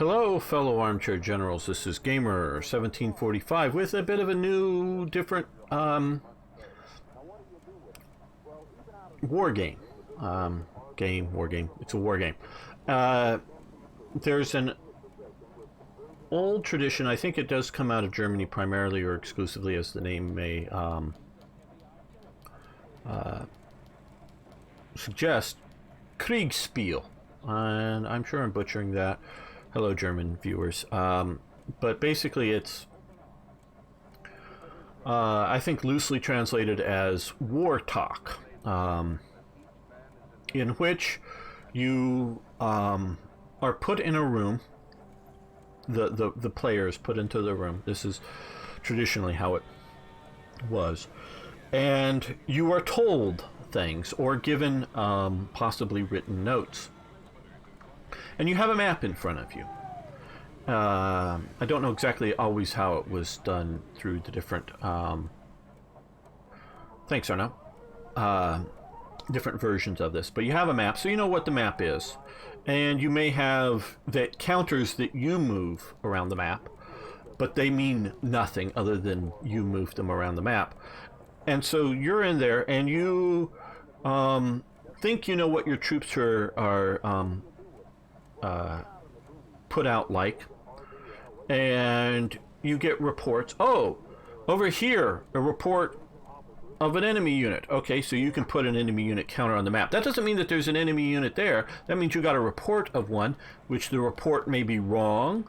Hello, fellow armchair generals. This is Gamer 1745 with a bit of a new, different war game. War game. It's a war game. There's an old tradition. I think it does come out of Germany primarily or exclusively, as the name may suggest. Kriegsspiel. And I'm sure I'm butchering that. Hello, German viewers. But basically, it's, I think, loosely translated as war talk, in which you are put in a room. The players put into the room. This is traditionally how it was, and you are told things or given possibly written notes. And you have a map in front of you. I don't know exactly always how it was done through the different... thanks, Arno. Different versions of this. But you have a map, so you know what the map is. And you may have that counters that you move around the map, but they mean nothing other than you move them around the map. And so you're in there, and you think you know what your troops are put out like, and you get reports. Oh, over here, a report of an enemy unit. Okay, so you can put an enemy unit counter on the map. That doesn't mean that there's an enemy unit there. That means you got a report of one, which the report may be wrong.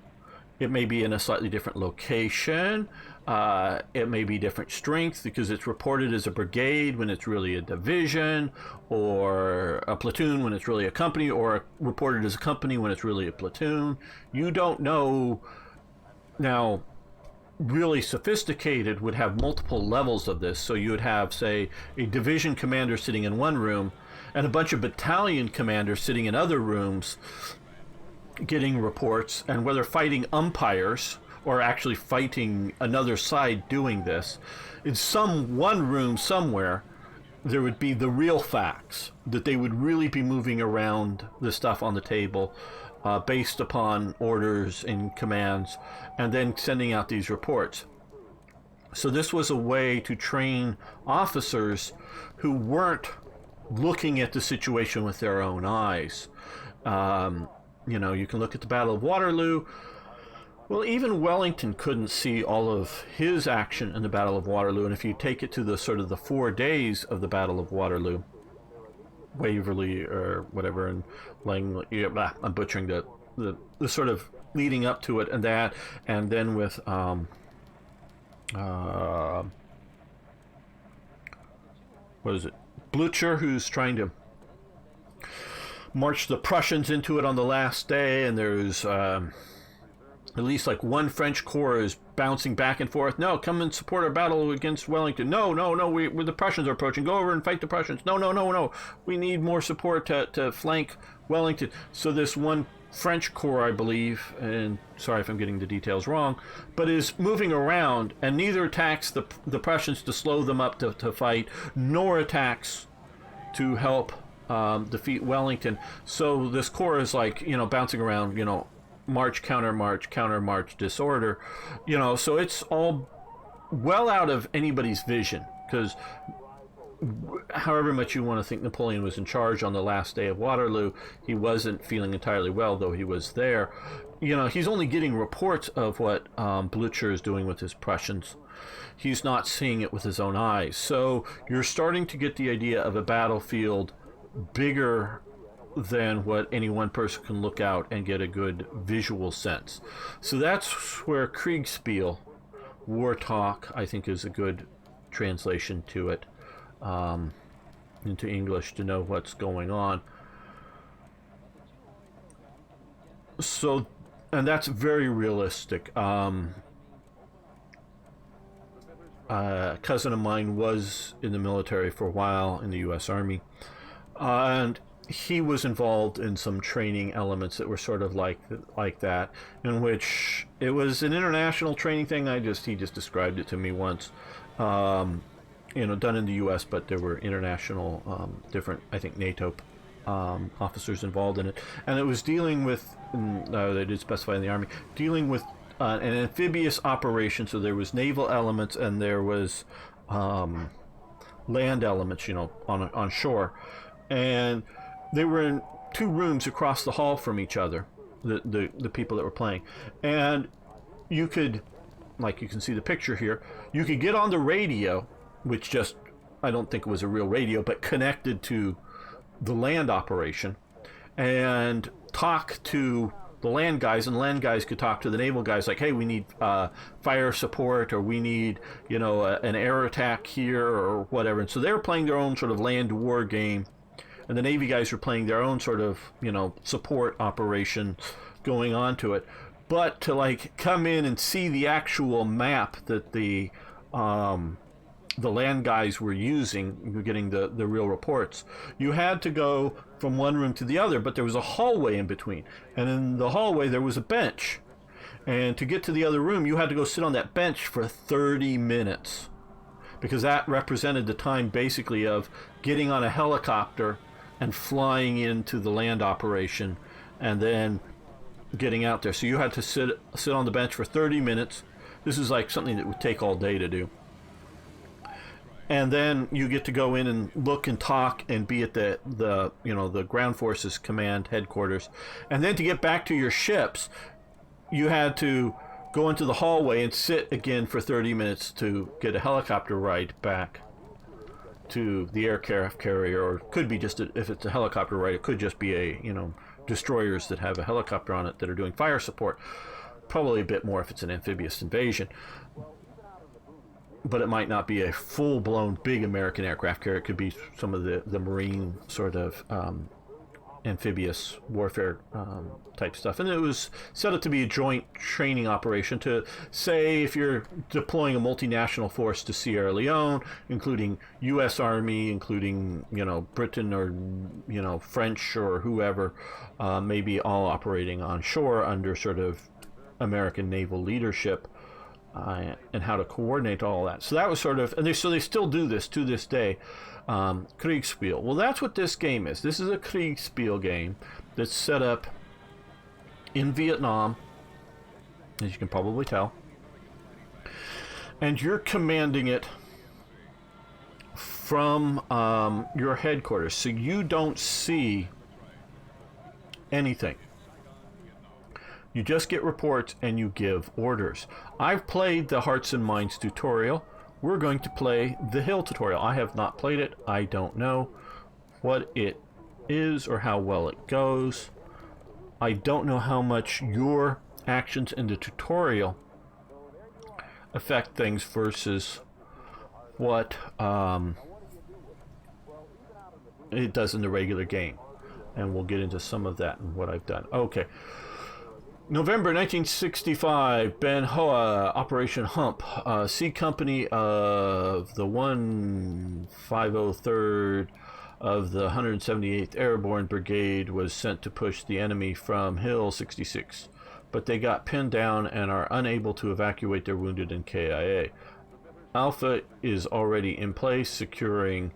It may be in a slightly different location. It may be different strength because it's reported as a brigade when it's really a division, or a platoon when it's really a company, or reported as a company when it's really a platoon. You don't know. Now, really sophisticated would have multiple levels of this. So you would have, say, a division commander sitting in one room and a bunch of battalion commanders sitting in other rooms getting reports, and whether fighting umpires or actually fighting another side doing this, in one room somewhere there would be the real facts, that they would really be moving around the stuff on the table based upon orders and commands, and then sending out these reports. So this was a way to train officers who weren't looking at the situation with their own eyes. You know, you can look at the Battle of Waterloo. Well, even Wellington couldn't see all of his action in the Battle of Waterloo, and if you take it to the sort of the 4 days of the Battle of Waterloo, Waverley or whatever, and Langley, yeah, I'm butchering the sort of leading up to it, and that, and then with what is it, Blücher, who's trying to march the Prussians into it on the last day, and there's at least like one French corps is bouncing back and forth. No, come and support our battle against Wellington. No, the Prussians are approaching. Go over and fight the Prussians. No. We need more support to flank Wellington. So this one French corps, I believe, and sorry if I'm getting the details wrong, but is moving around, and neither attacks the Prussians to slow them up to fight, nor attacks to help defeat Wellington. So this corps is like, bouncing around, march, counter march, disorder, so it's all well out of anybody's vision, because however much you want to think Napoleon was in charge on the last day of Waterloo, he wasn't feeling entirely well, though he was there. He's only getting reports of what Blücher is doing with his Prussians. He's not seeing it with his own eyes. So you're starting to get the idea of a battlefield bigger than what any one person can look out and get a good visual sense. So that's where Kriegsspiel, war talk, I think is a good translation to it into English to know what's going on. So, and that's very realistic. A cousin of mine was in the military for a while in the U.S. Army, and he was involved in some training elements that were sort of like that, in which it was an international training thing. He just described it to me once, done in the U.S., but there were international, different, I think NATO officers involved in it, and it was dealing with. They did specify in the Army, dealing with an amphibious operation. So there was naval elements and there was land elements, on shore, and they were in two rooms across the hall from each other. The people that were playing, and you could, like you can see the picture here, you could get on the radio, which just, I don't think it was a real radio, but connected to the land operation, and talk to the land guys, and land guys could talk to the naval guys like, hey, we need fire support, or we need, an air attack here, or whatever. And so they were playing their own sort of land war game, and the Navy guys were playing their own sort of, support operation going on to it. But to like come in and see the actual map that the land guys were using, you're getting the real reports, you had to go from one room to the other, but there was a hallway in between. And in the hallway, there was a bench. And to get to the other room, you had to go sit on that bench for 30 minutes. Because that represented the time, basically, of getting on a helicopter and flying into the land operation and then getting out there. So you had to sit on the bench for 30 minutes. This is like something that would take all day to do. And then you get to go in and look and talk and be at the ground forces command headquarters. And then to get back to your ships, you had to go into the hallway and sit again for 30 minutes to get a helicopter ride back to the aircraft carrier, or it could be just if it's a helicopter ride, it could just be destroyers that have a helicopter on it that are doing fire support. Probably a bit more if it's an amphibious invasion. But it might not be a full-blown big American aircraft carrier. It could be some of the Marine sort of amphibious warfare type stuff. And it was set up to be a joint training operation to, say, if you're deploying a multinational force to Sierra Leone, including U.S. Army, including, Britain or, French or whoever, maybe all operating on shore under sort of American naval leadership. And how to coordinate all that. So that was sort of, and they still do this to this day. Kriegsspiel. Well, that's what this game is. This is a Kriegsspiel game that's set up in Vietnam, as you can probably tell. And you're commanding it from your headquarters, so you don't see anything. You just get reports and you give orders. I've played the Hearts and Minds tutorial. We're going to play the Hill tutorial. I have not played it. I don't know what it is or how well it goes. I don't know how much your actions in the tutorial affect things versus what it does in the regular game. And we'll get into some of that and what I've done. Okay. November 1965, Ben Hoa, Operation Hump, C Company of the 1,503rd of the 178th Airborne Brigade was sent to push the enemy from Hill 66, but they got pinned down and are unable to evacuate their wounded and KIA. Alpha is already in place, securing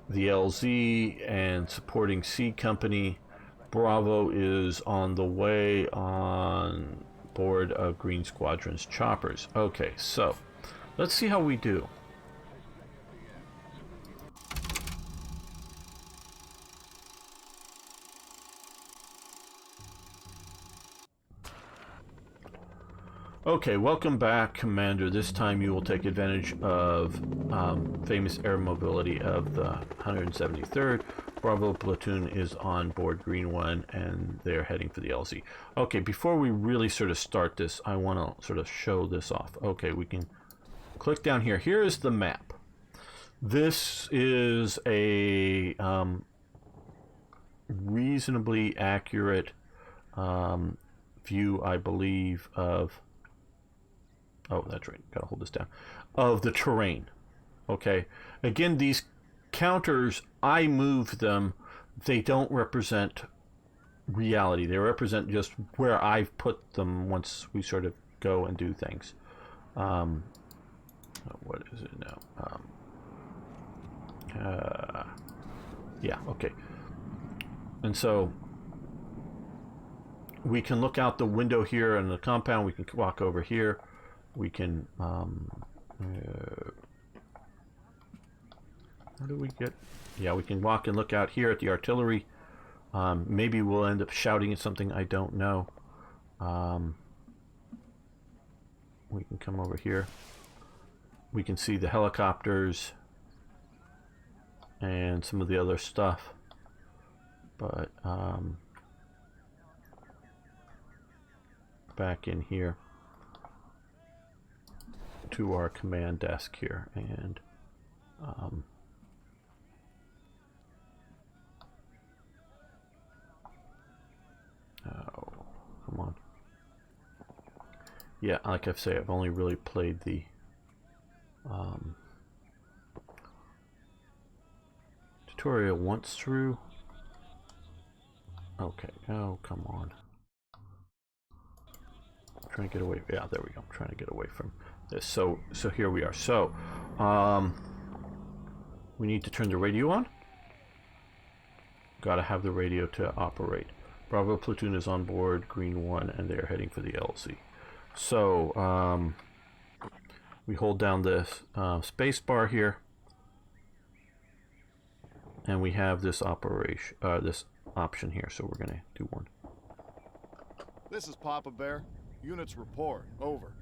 the LZ and supporting C Company. Bravo is on the way on board of Green Squadron's choppers. Okay, so let's see how we do. Okay, welcome back, Commander. This time you will take advantage of famous air mobility of the 173rd. Bravo platoon is on board Green 1, and they're heading for the LZ. Okay, before we really sort of start this, I want to sort of show this off. Okay, we can click down here. Here is the map. This is a reasonably accurate view, I believe, of... Oh, that's right. Gotta hold this down. Of the terrain. Okay. Again, these counters, I moved them. They don't represent reality. They represent just where I've put them once we sort of go and do things. What is it now? Yeah, okay. And so we can look out the window here in the compound. We can walk over here. We can how do we get? Yeah, we can walk and look out here at the artillery. Maybe we'll end up shouting at something, I don't know. We can come over here. We can see the helicopters and some of the other stuff. But back in here to our command desk here, and oh, come on. Yeah, like I say, I've only really played the tutorial once through. Okay, oh, come on. I'm trying to get away. Yeah, there we go. I'm trying to get away from this. So here we are. So, we need to turn the radio on. Gotta have the radio to operate. Bravo platoon is on board, green 1, and they're heading for the LZ. So, we hold down this space bar here, and we have this operation, this option here. So we're gonna do one. This is Papa Bear. Units report. Over.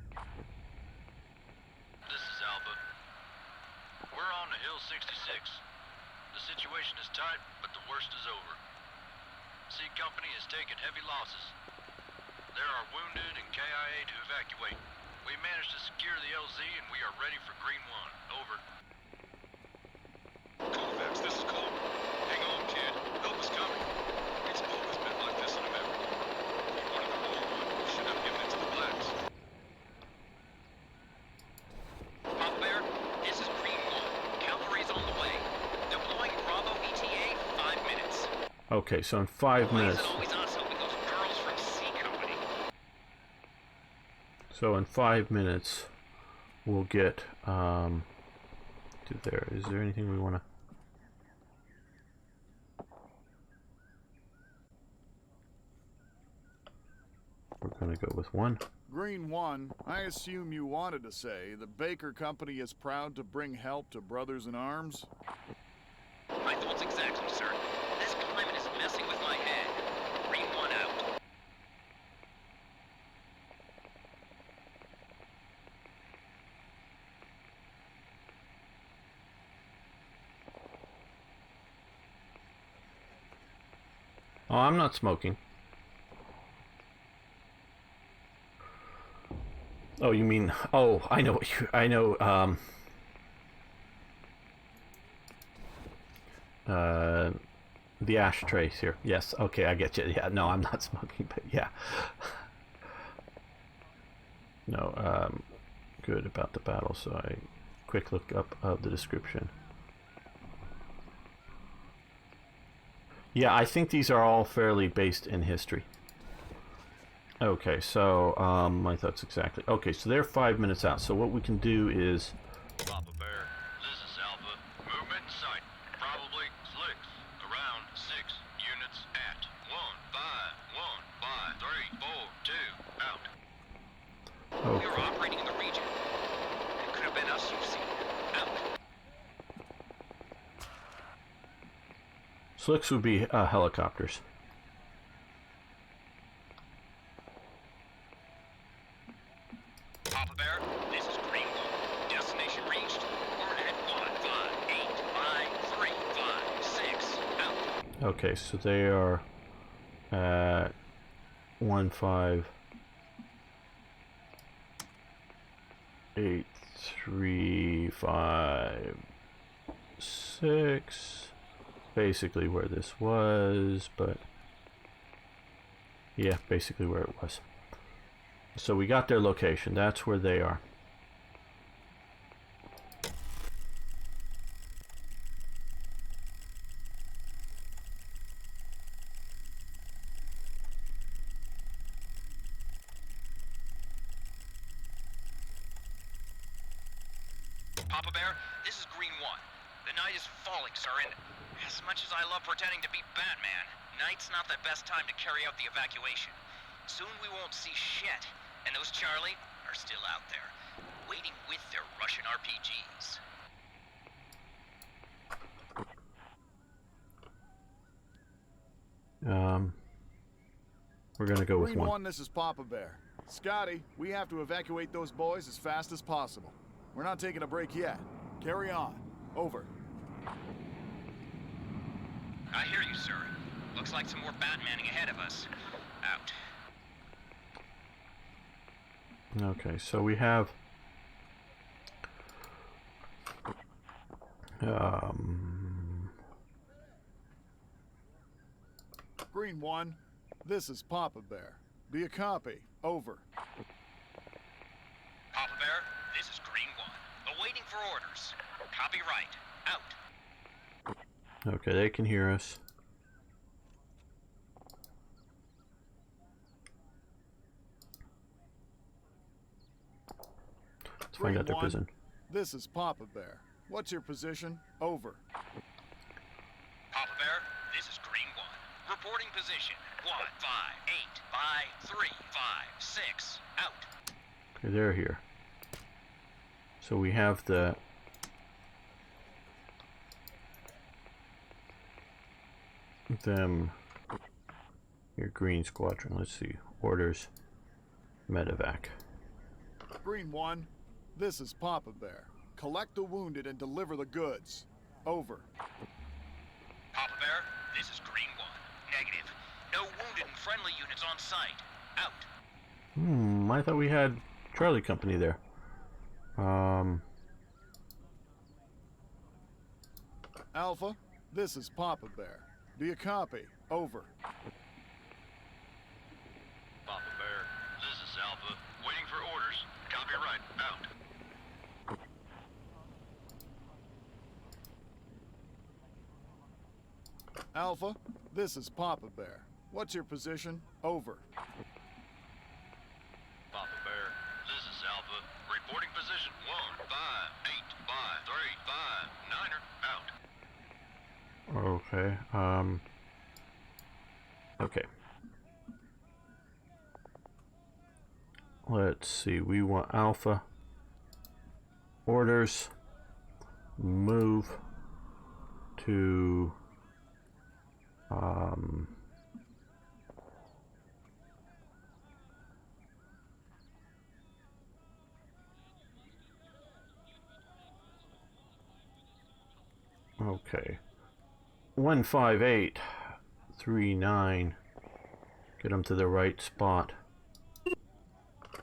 This is Alpha. We're on to Hill 66. The situation is tight, but the worst is over. C Company has taken heavy losses. There are wounded and KIA to evacuate. We managed to secure the LZ and we are ready for Green 1. Over. Kovacs, this is Cole. Hang on, kid. Help is coming. It's always been like this in America. If you wanted the whole one, you should have given it to the blacks. Pop Bear, this is Green 1. Cavalry's on the way. Deploying Bravo ETA 5 minutes. Okay, so in 5 minutes. Always us helping those girls from C Company. So in 5 minutes, we'll get to there. Is there anything we want to? We're going to go with 1. Green 1, I assume you wanted to say the Baker Company is proud to bring help to brothers in arms? My thoughts exactly, sir. This climate is messing with my head. Green 1 out. Oh, I'm not smoking. Oh, you mean? Oh, I know what you. I know. The ashtrays here. Yes. Okay, I get you. Yeah. No, I'm not smoking, but yeah. No. Good about the battle. So I quick look up of the description. Yeah, I think these are all fairly based in history. Okay, so my thoughts exactly. Okay, so they're 5 minutes out. So what we can do is Papa Bear, this is Alpha. Movement in sight. Probably slicks. Around 6 units at 1, 5, 1, 5, 3, 4, 2, out. We were operating in the region. It could have been us you've seen. Out. slicks would be helicopters. Papa Bear, this is Green 1. Destination reached. We're at 1585356. Out. Okay, so they are at 1583556. Basically where this was, but yeah, basically where it was. So we got their location. That's where they are. Papa Bear, this is Green 1. The night is falling, sir, and as much as I love pretending to be Batman, Night's not the best time to carry out the evacuation. Soon we won't see shit, and those Charlie are still out there, waiting with their Russian RPGs. We're gonna go with Green one. 1, this is Papa Bear. Scotty, we have to evacuate those boys as fast as possible. We're not taking a break yet. Carry on. Over. I hear you, sir. Looks like some more Batmaning ahead of us. Out. Okay, so we have Green 1, this is Papa Bear. Be a copy. Over. Papa Bear, this is Green 1. Awaiting for orders. Copy right. Out. okay, they can hear us. Let's find out their 1, position. this is Papa Bear. What's your position? Over. Papa Bear, this is Green 1. Reporting position. 1, 5, 8, 5, 3, 5, 6. Out. Okay, they're here. So we have the them your green squadron. Let's see. Orders medevac. Green 1, this is Papa Bear. Collect the wounded and deliver the goods. Over. Papa Bear, this is Green 1. Negative. No wounded and friendly units on site. Out. I thought we had Charlie Company there. Alpha, this is Papa Bear. Be a copy. Over. Papa Bear, this is Alpha. Waiting for orders. Copy right. Out. Alpha, this is Papa Bear. What's your position? Over. Papa Bear, this is Alpha. Reporting position 1, 5, 8, 5, 3, 5, 9er. Out. Okay. Okay. Let's see. We want Alpha. Orders. Move to okay. 15839. Get them to the right spot.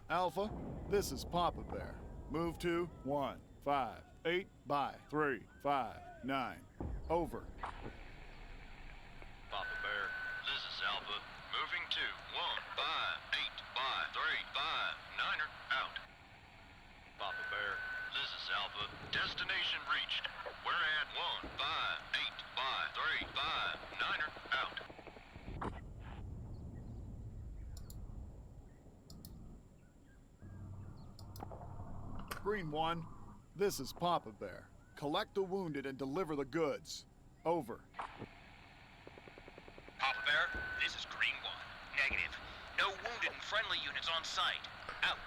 Alpha, this is Papa Bear. Move to 1, 5, 8 by 3, 5, 9. Over. Papa Bear, this is Alpha. Moving to 1, 5, 8, 5, 3, 5, 9er. Out. Papa Bear, this is Alpha. Destination reached. We're at 1, 5, 8, 5, 3, 5, 9er. Out. Green 1, this is Papa Bear. Collect the wounded and deliver the goods. Over. Papa Bear, this is Green 1. Negative. No wounded and friendly units on site. Out.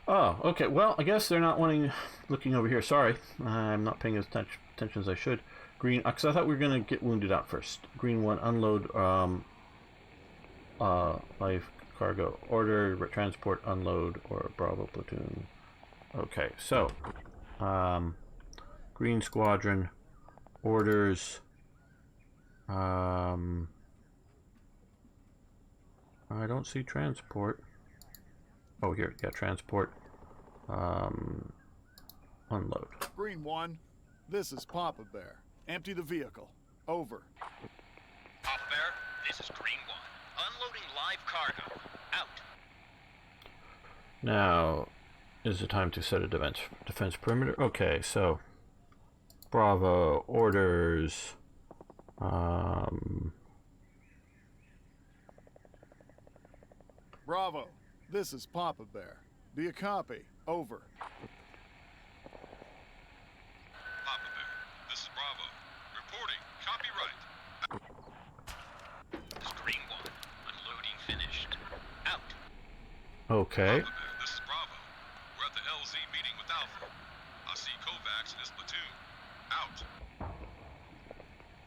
Oh, okay. Well, I guess they're not looking over here. Sorry. I'm not paying as much attention as I should. Green, because I thought we were going to get wounded out first. Green 1, unload live cargo. Order, transport, unload, or Bravo platoon. Okay, so, Green Squadron, orders, I don't see transport. Oh, here, yeah, transport, unload. Green 1, this is Papa Bear. Empty the vehicle. Over. Papa Bear, this is Green 1. Unloading live cargo. Out. Now, is it time to set a defense perimeter? Okay, so, Bravo, orders, Bravo, this is Papa Bear. Be a copy. Over. Papa Bear, this is Bravo. Reporting. Copy right. This is Okay. Papa Bear, this is Bravo. We're at the LZ meeting with Alpha. I see Kovacs and his platoon. Out.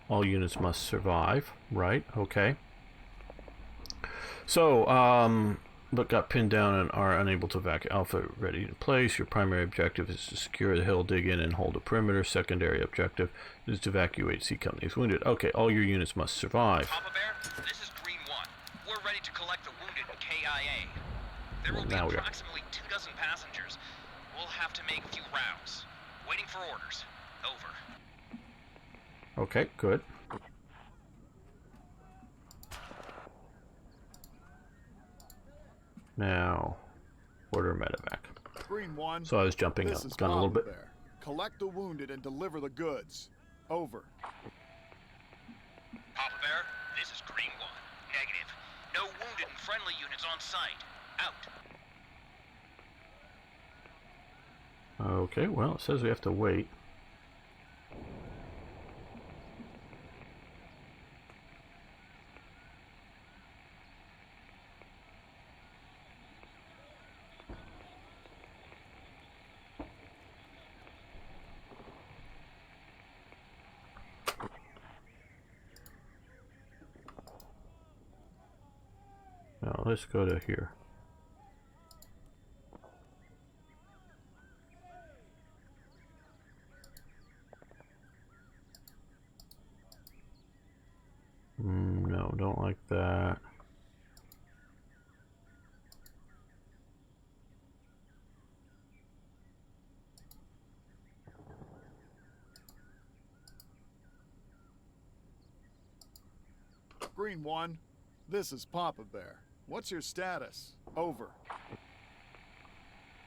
All units must survive. Right. Okay. So, but got pinned down and are unable to evacuate. Alpha ready in place. Your primary objective is to secure the hill, dig in, and hold the perimeter. Secondary objective is to evacuate C companies wounded. Okay, all your units must survive. Papa Bear, this is Green 1. We're ready to collect the wounded in KIA. There will be Now we are. approximately 24 passengers. We'll have to make a few rounds. Waiting for orders. Over. Okay, good. Now, order medevac. Green 1. So I was jumping This up, is gun a little Papa bit. Bear. Collect the wounded and deliver the goods. Over. Papa Bear, this is Green 1. Negative. No wounded and friendly units on site. Out. Okay, well, it says we have to wait. Now, let's go to here. No, don't like that. Green 1. This is Papa Bear. What's your status? Over.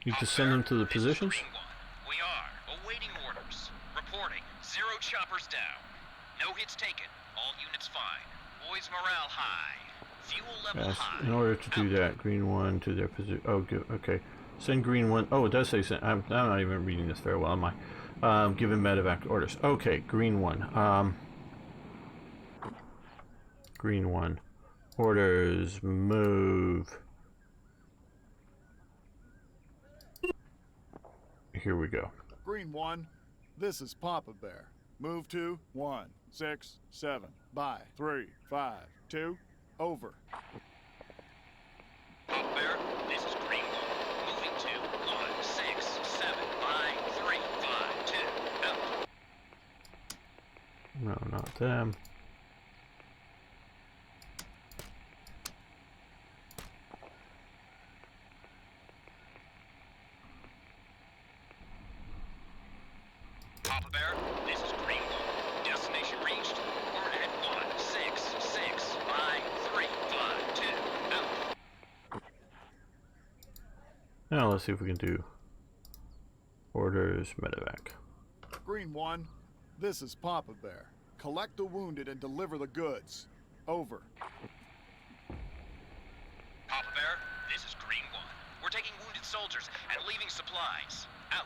You just send them to the This is positions? Green 1. We are awaiting orders. Reporting. 0 choppers down. No hits taken. All units fine. Boys morale high. Fuel level Yes. high. In order to do that, green 1 to their position. Oh, good. Okay. Send green 1. Oh, it does say send. I'm not even reading this very well, am I? Given medevac orders. Okay, green 1. Green 1. Orders. Move. Here we go. Green 1. This is Papa Bear. Move to 1, 6, 7. By 3, 5, 2. Over. Papa Bear, this is Green 1. Moving to 1, 6, 7, by 3, 5, 2. Out. No, not them. Papa Bear, this is Green 1. Destination reached. We're at 1, 6, 6, by 3, 5, 2. Out. Now let's see if we can do orders medevac. Green 1. This is Papa Bear. Collect the wounded and deliver the goods. Over. Papa Bear, this is Green 1. We're taking wounded soldiers and leaving supplies. Out.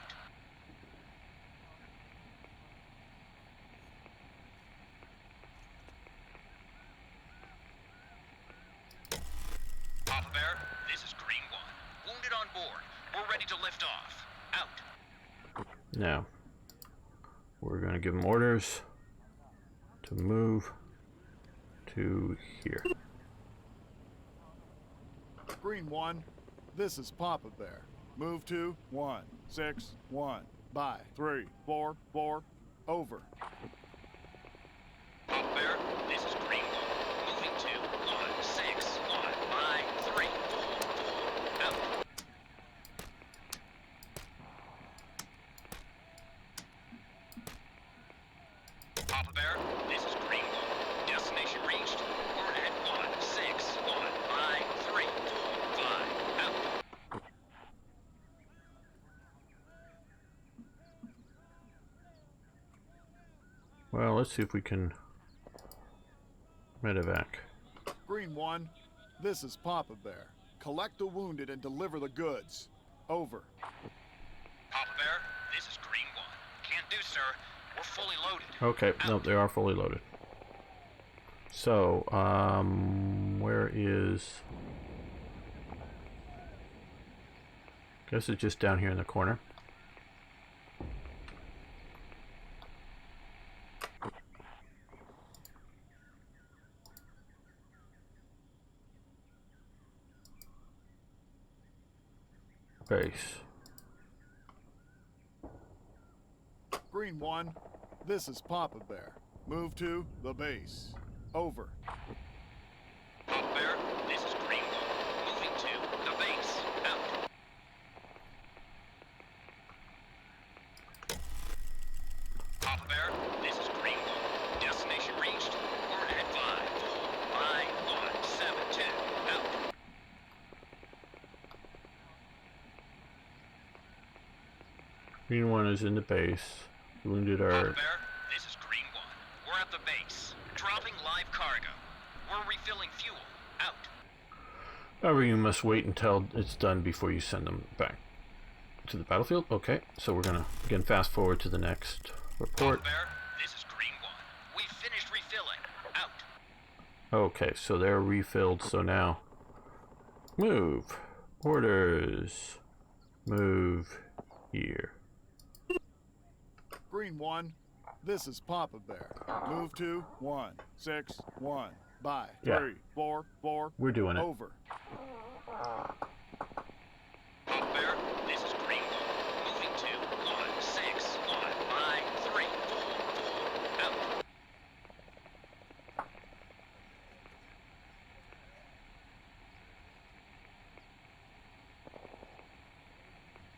Papa Bear, this is Green 1. Wounded on board. We're ready to lift off. Out. Now, we're going to give them orders to move to here. Green 1. This is Papa Bear. Move to 1, 6, 1. By 3, 4, 4. Over. Papa Bear, this is Green 1. Moving to 1, 6, 1. By 3, 4, 4. Out. Papa Bear, this is Green 1. Destination reached. We're at 1, 6, 1. By 3, 4, 5. Out. Well, let's see if we can medevac. Green 1. This is Papa Bear. Collect the wounded and deliver the goods. Over. Papa Bear, this is Green 1. Can't do, sir. We're fully loaded. Okay, nope, they are fully loaded. So, where is... Guess it's just down here in the corner. Base. Green 1, this is Papa Bear. Move to the base. Over. Papa Bear, this is Green 1. Moving to the base. Out. Papa Bear, this is Green 1. Destination reached. Coordinate 54517. Out. Green 1 is in the base. Wounded Papa are... Bear, this is Green 1. We're at the base. Dropping live cargo. We're refilling fuel. Out. However, you must wait until it's done before you send them back to the battlefield. Okay, so we're gonna, again, fast forward to the next report. Papa Bear, this is Green 1. We finished refilling. Out. Okay, so they're refilled, so now... Move. Orders. Move here. Green 1, this is Papa Bear. Move to 161. By Yeah. 344. We're doing it. Over. Papa Bear, this is Green 1. Moving to 161 by 344. Out.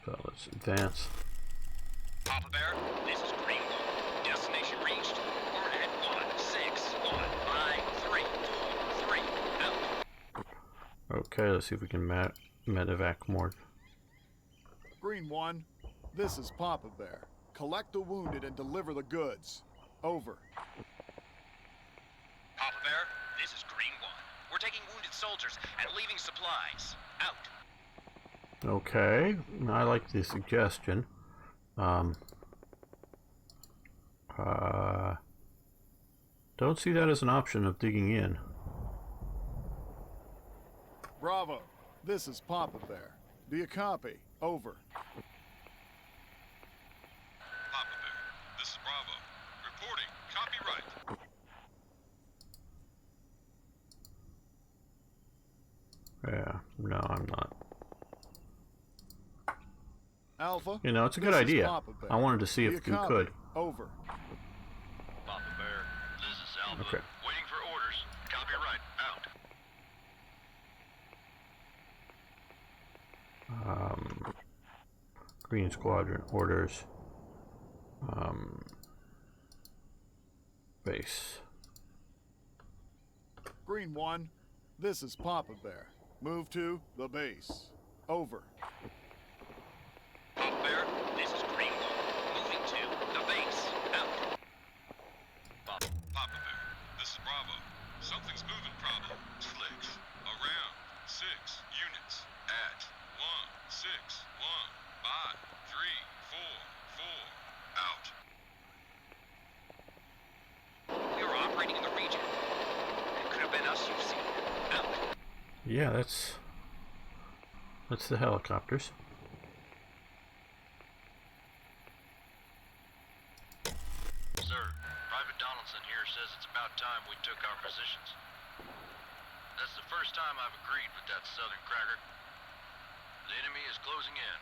So let's advance. Papa Bear, this is Green 1. Destination reached. Coordinate 161 by 343. Out. Okay, let's see if we can medevac more. Green 1, this is Papa Bear. Collect the wounded and deliver the goods. Over. Papa Bear, this is Green 1. We're taking wounded soldiers and leaving supplies. Out. Okay, I like the suggestion. Don't see that as an option of digging in. Bravo, this is Papa Bear. Do you copy? Over. Papa Bear, this is Bravo. Reporting. Copyright. Yeah, no, I'm not. Alpha. You know, it's a good this is idea. Papa Bear. I wanted to see Do if you you copy? could. Over. Papa Bear, this is Alpha. Okay. Waiting for orders. Copyright. Out. Green Squadron orders. Base. Green 1, this is Papa Bear. Move to the base. Over. Papa Bear, this is Green 1. Moving to the base. Out. Papa Bear, this is Bravo. Something's moving, problem. Slicks. Around. 6 units. At 161. By 344. Out. We were operating in the region. It could have been us you've seen. Out. Yeah, that's the helicopters. Sir, Private Donaldson here says it's about time we took our positions. That's the first time I've agreed with that southern cracker. The enemy is closing in.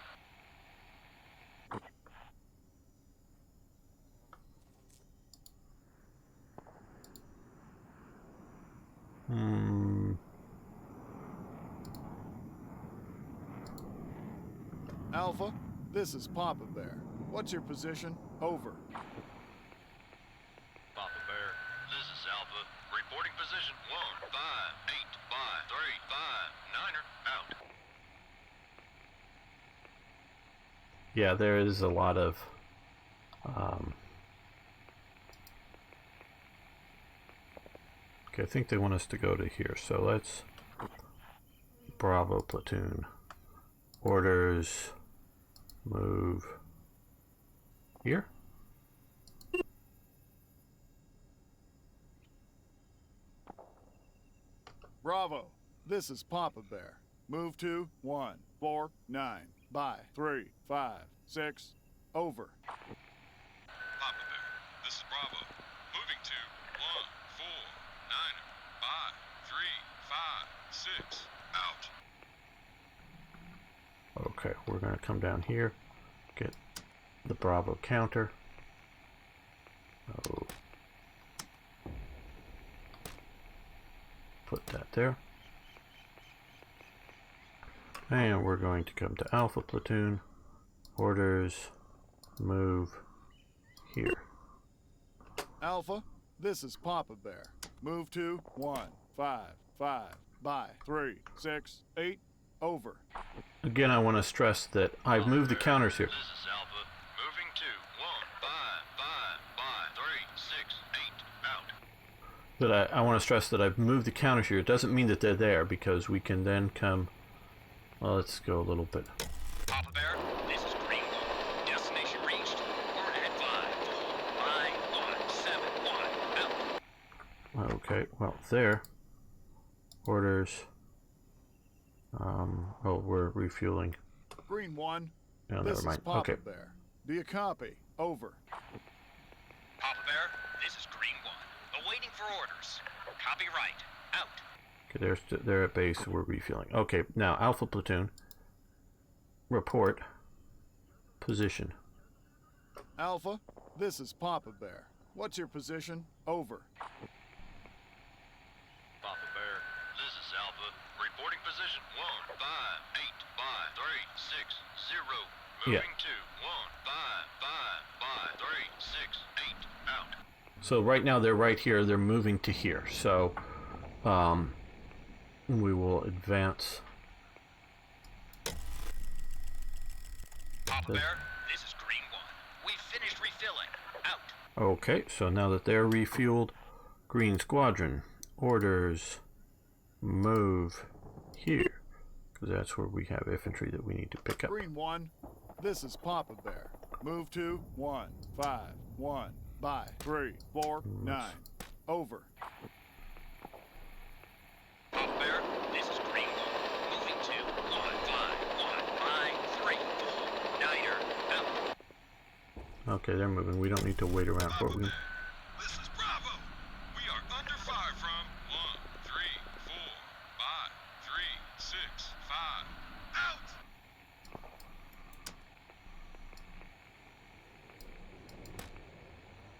Alpha, this is Papa Bear. What's your position? Over. Papa Bear, this is Alpha. Reporting position 158 by 359er. Out. Yeah, there is a lot of okay, I think they want us to go to here, so let's Bravo platoon orders move here. Bravo, this is Papa Bear. Move to 149. by 3, 5, 6, over. Papa Bear, this is Bravo. Moving to 1, 4, 9er, by 3, 5, 6, out. Okay, we're going to come down here, get the Bravo counter. Oh. Put that there. And we're going to come to Alpha Platoon. Orders, move here. Alpha, this is Papa Bear. Move to 1, 5, 5, by 3, 6, 8, over. Again, I want to stress that I've moved the counters here. This is Alpha. Moving to 1, 5, 5, 3, 6, 8, out. But I want to stress that I've moved the counters here. It doesn't mean that they're there, because we can then come... Well, let's go a little bit. Papa Bear, this is Green One. Destination reached. We're at 5, 4, 5, 1, 7, 1, out. Okay, well, there. Orders. Oh, we're refueling. Green 1, No, this never mind. is Papa Okay. Bear. Do you copy? Over. Papa Bear, this is Green One. Awaiting for orders. Copy right. Out. Okay, they're at base. We're refueling. Okay, now Alpha Platoon. Report. Position. Alpha, this is Papa Bear. What's your position? Over. Papa Bear, this is Alpha. Reporting position 1, 5, 8, by 3, 6, 0. Yeah. Moving to 1, 5, 5, by 3, 6, 8, out. So right now they're right here. They're moving to here. So, we will advance. Papa Bear, this is Green One. We've finished refilling. Out. Okay, so now that they're refueled, Green Squadron, orders, move here, because that's where we have infantry that we need to pick up. Green 1, this is Papa Bear. Move to 1, 5, 1, by 3, 4, 9, over. Papa Bear, this is Green One. Moving to 1, 5, 1, by 3, 4, 9er, out. Okay, they're moving. We don't need to wait around for it. Papa Bear, this is Bravo. We are under fire from 1, 3, 4, by 3, 6, 5, out.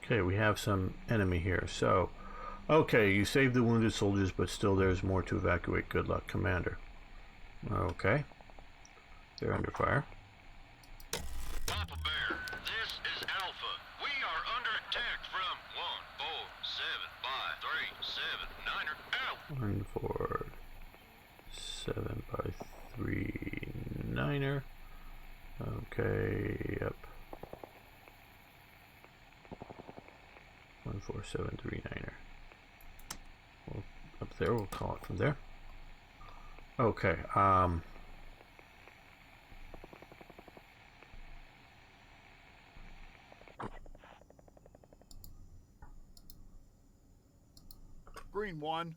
Okay, we have some enemy here. So, okay, you saved the wounded soldiers, but still there's more to evacuate. Good luck, Commander. Okay. They're under fire. Papa Bear, this is Alpha. We are under attack from 1, 4, 7, by 3, 7, 9er, out. 1, 4, 7 by 3, 9er. Okay, yep. 1, 4, 7, 3, 9er. Well, up there, we'll call it from there. Okay, Green 1,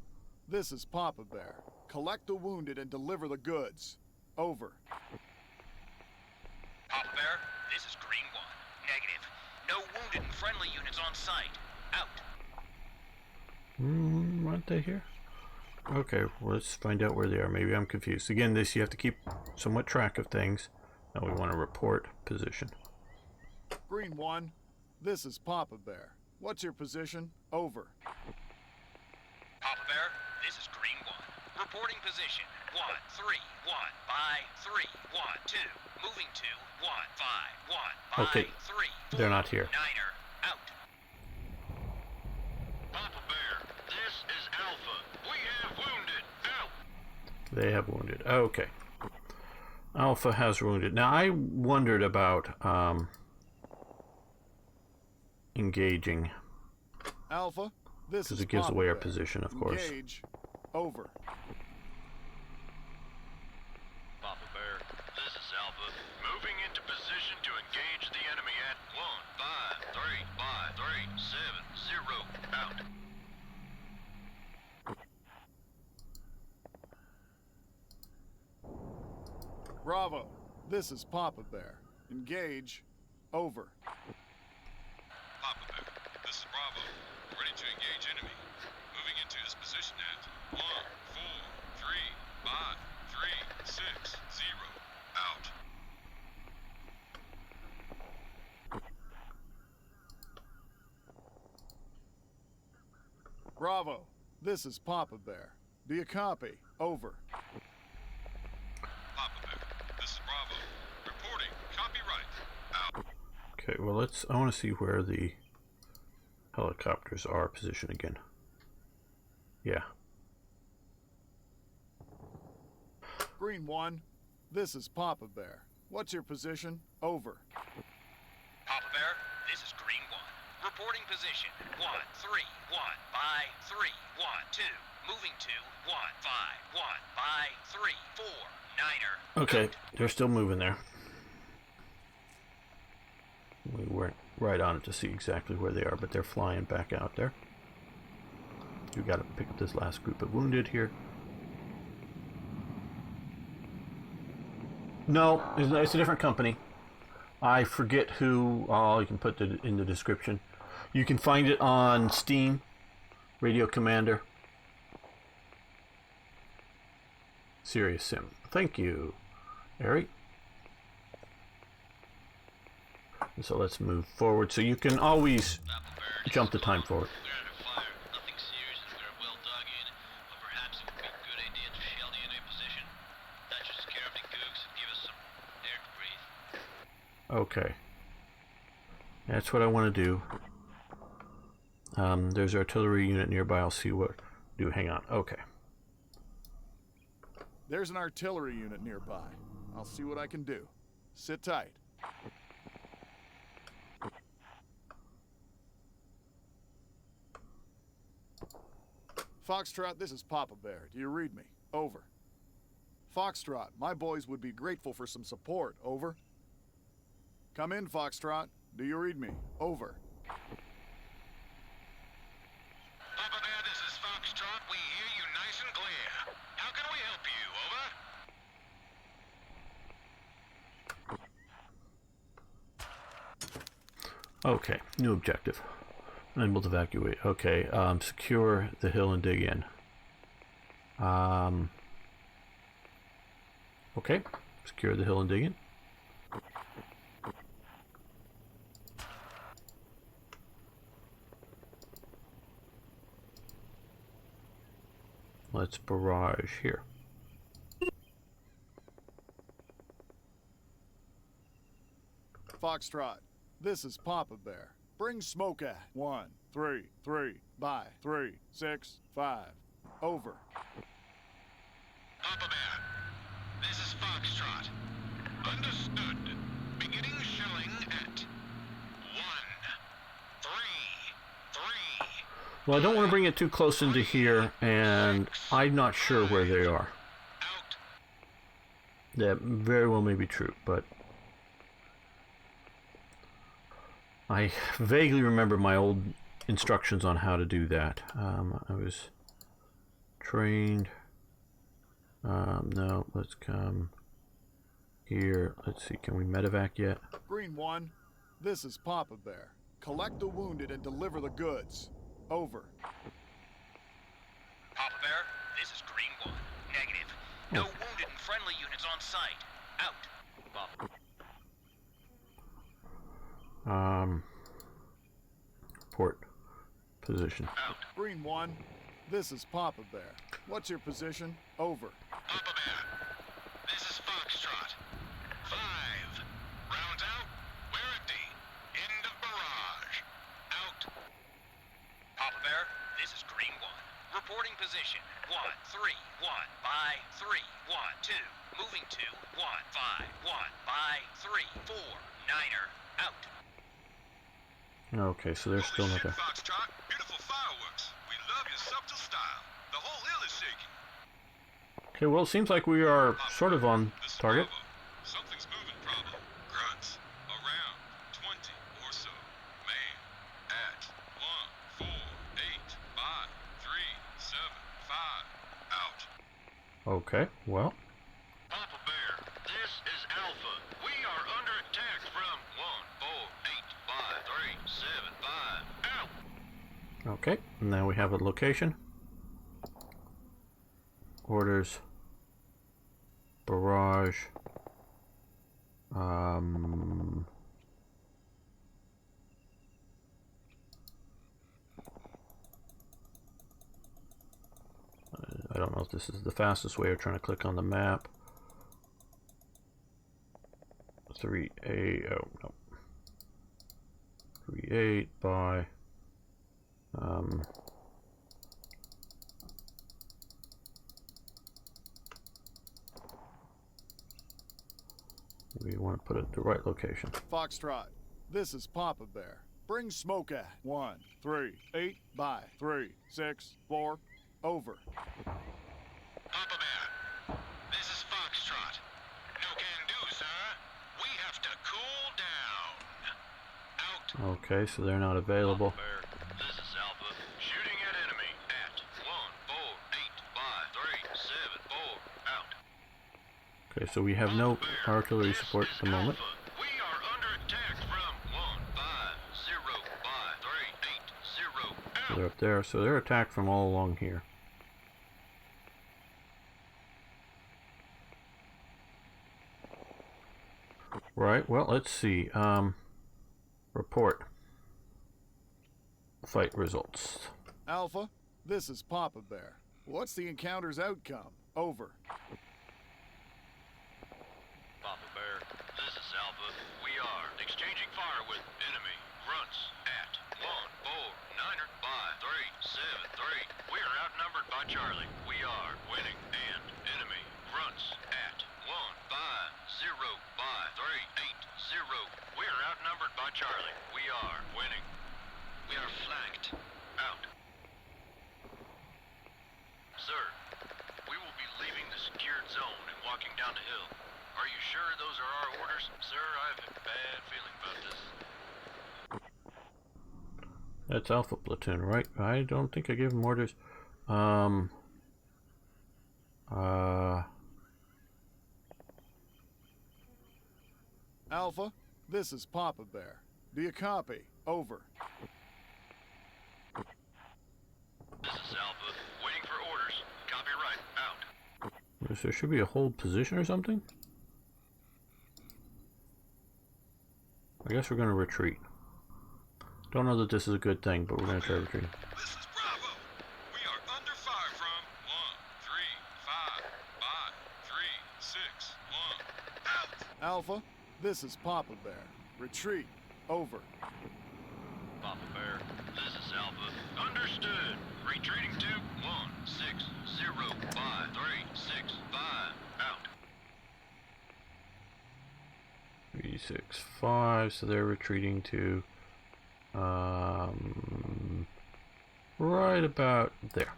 this is Papa Bear. Collect the wounded and deliver the goods. Over. Papa Bear, this is Green One. Negative. No wounded and friendly units on site. Out. aren't they here? Okay, well, let's find out where they are. Maybe I'm confused. Again, this you have to keep somewhat track of things. Now we want to report position. Green 1, this is Papa Bear. What's your position? Over. Papa Bear, this is Green One. Reporting position 1, 3, 1, by 3, 1, 2. Moving to 1, 5, 1, by Okay, 3, 4, they're not here. 9er, out. Papa Bear, this is Alpha. We have wounded. Out. They have wounded. Okay. Alpha has wounded. Now, I wondered about engaging, Alpha, this because is it gives Papa away our Bear. position, of course. Engage. Over. Papa Bear, this is Alpha. Moving into position to engage the enemy at 1, 5, 3, by 3, 7, 0, out. Bravo, This is Papa Bear. Engage. Over. Papa Bear, this is Bravo. Ready to engage enemy. Moving into his position at 1, 4, 3, 5, 3, 6, 0. Out. Bravo. This is Papa Bear. Do you copy? Over. Papa Bear, this is Bravo. Reporting. Copyright. Out. Okay, well I want to see where the helicopters are positioned again. Yeah. Green 1. This is Papa Bear. What's your position? Over. Papa Bear, this is Green 1. Reporting position. 1, 3, 1, by 3, 1, 2. Moving to 1, 5, 1, by 3, 4, 9er. Okay, they're still moving there. We weren't right on it to see exactly where they are, but they're flying back out there. We got to pick up this last group of wounded here. No, it's a different company. I forget who. Oh, you can put it in the description. You can find it on Steam. Radio Commander. Serious Sim. Thank you, Eric. And so let's move forward. So you can always jump the time forward. We're under fire. Nothing serious and we're well dug in, but perhaps it would be a good idea to shell the enemy position. That should scare up the gooks and give us some air to breathe. Okay. That's what I want to do. There's artillery unit nearby. I'll see what do. Hang on. Okay. There's an artillery unit nearby. I'll see what I can do. Sit tight. Foxtrot, this is Papa Bear. Do you read me? Over. Foxtrot, my boys would be grateful for some support. Over. Come in, Foxtrot. Do you read me? Over. Papa Bear, this is Foxtrot. We hear you nice and clear. How can we help you? Over. Okay. New objective. Unable to evacuate. Okay. Secure the hill and dig in. Okay. Secure the hill and dig in. Let's barrage here. Foxtrot, this is Papa Bear. Bring smoke at 1, 3, 3, by 3, 6, 5. Over. Papa Bear, this is Foxtrot. Understood. Beginning shelling at 1, 3, 3. Well, I don't want to bring it too close into here, and I'm not sure where they are. Out. That very well may be true, but I vaguely remember my old instructions on how to do that. I was trained. No, let's come here. Let's see, can we medevac yet? Green 1, this is Papa Bear. Collect the wounded and deliver the goods. Over. Papa Bear, this is Green 1. Negative. No wounded and friendly units on site. Out. Papa. Port position. Out. Green 1, this is Papa Bear. What's your position? Over. Papa Bear, this is Foxtrot. 5. Rounds out. We're empty. End of barrage. Out. Papa Bear, this is Green 1. Reporting position. 1, 3, 1, by 3, 1, 2. Moving to 1, 5, 1, by 3, 4, 9er. Out. Okay, so they're still not Holy there. shit, Foxtrot. Beautiful fireworks. We love your subtle style. The whole hill is shaking. Okay, well, it seems like we are sort of on This is target. Bravo. Something's moving, Bravo. Grunts. Around 20 or so. Man. At 1, 4, 8, 5, 3, 7, 5. Out. Okay, well, Papa Bear, this is Alpha. Okay, now we have a location. Orders. Barrage. I don't know if this is the fastest way of trying to click on the map. 3A, oh no. 3-8 by we want to put it at the right location. Foxtrot, this is Papa Bear. Bring smoke at 1, 3, 8 by 3, 6, 4, over. Papa Bear, this is Foxtrot. No can do, sir. We have to cool down. Out. Okay, so they're not available. Bear, this is Alpha. Shooting at enemy at 148 by 374. Out. Okay, so we have no Bear, artillery this support is at the moment. Alpha. We are under attack from 150 by 380. Out. They're up there, so they're attacked from all along here. Right, well, let's see. Report. Fight results. Alpha, this is Papa Bear. What's the encounter's outcome? Over. Papa Bear, this is Alpha. We are exchanging fire with enemy grunts at 149 by 373. We are outnumbered by Charlie. We are winning. And enemy grunts at 150 by 380. We are outnumbered by Charlie. We are winning. We are flanked. Out. Sir, we will be leaving the secured zone and walking down the hill. Are you sure those are our orders? Sir, I have a bad feeling about this. That's Alpha Platoon, right? I don't think I gave him orders. Alpha, this is Papa Bear. Do you copy? Over. This is Alpha. Waiting for orders. Copy right. Out. There should be a hold position or something. I guess we're going to retreat. Don't know that this is a good thing, but we're going to try retreating. This is Bravo. We are under fire from 135 by 361. Out. Alpha, this is Papa Bear. Retreat. Over. Papa Bear, this is Alpha. Understood. Retreating to 160 by 365. Out. 365, so they're retreating to right about there.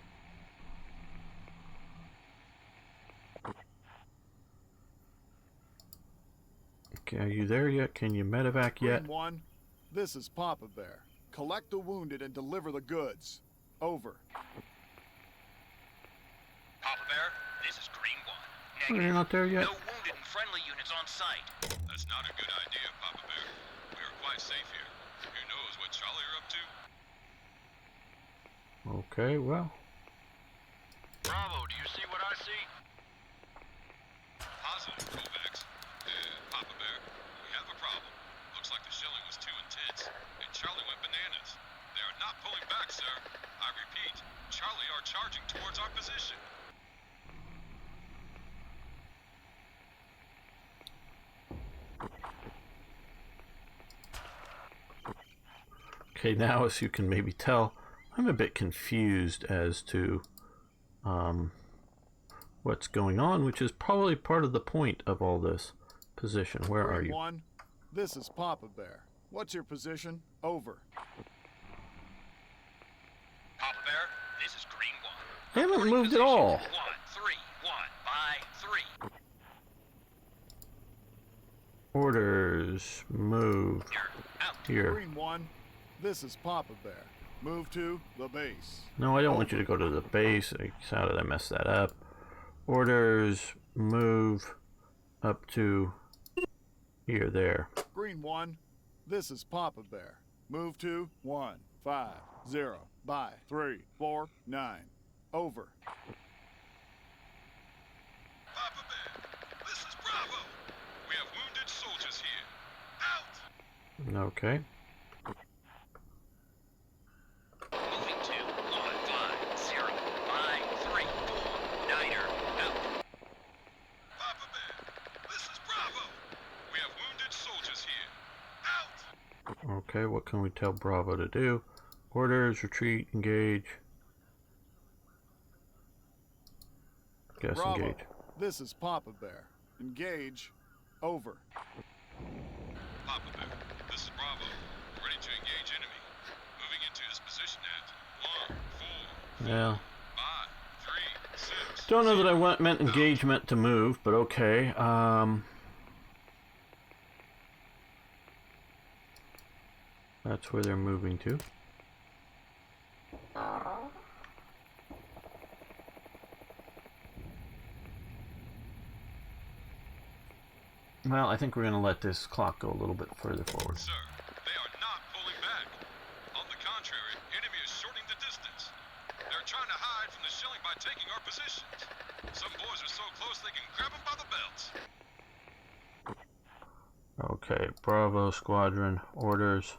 Okay, are you there yet? Can you medevac yet? Green 1, this is Papa Bear. Collect the wounded and deliver the goods. Over. Papa Bear, this is Green 1. Oh, you're Negative. not there yet? No wounded and friendly units on site. That's not a good idea, Papa Bear. We are quite safe here. Who knows what Charlie are up to? Okay, well, Bravo, do you see what I see? Positive, Kovacs. Papa Bear, we have a problem. Looks like the shelling was too intense, and Charlie went bananas. They are not pulling back, sir. I repeat, Charlie are charging towards our position. okay, now as you can maybe tell, I'm a bit confused as to what's going on, which is probably part of the point of all this. Position, where are Green you? 1, this is Papa Bear. What's your position? Over. Papa Bear, this is Green 1. They haven't Reporting moved at position all. 131 by 3. Orders, move Out. here. Green 1, this is Papa Bear. Move to the base. No, I don't want you to go to the base. How did I mess that up? Orders, move up to here, there. Green 1, this is Papa Bear. Move to 1. 5-0 by 3-4-9. Over. Papa Bear, this is Bravo. We have wounded soldiers here. Out! Okay. Moving to 150 by 349er. Out. Papa Bear, this is Bravo. We have wounded soldiers here. Out! Okay, what can we tell Bravo to do? Orders, retreat, engage. Guess Bravo, engage. this is Papa Bear. Engage. Over. Papa Bear, this is Bravo. Ready to engage enemy. Moving into his position at 1, 4, Yeah. 5, 3, 6. Don't know that I meant engagement to move, but okay. That's where they're moving to. Well, I think we're going to let this clock go a little bit further forward. Sir, they are not pulling back. On the contrary, enemy is shortening the distance. They're trying to hide from the shelling by taking our positions. Some boys are so close they can grab them by the belts. Okay, Bravo Squadron, orders.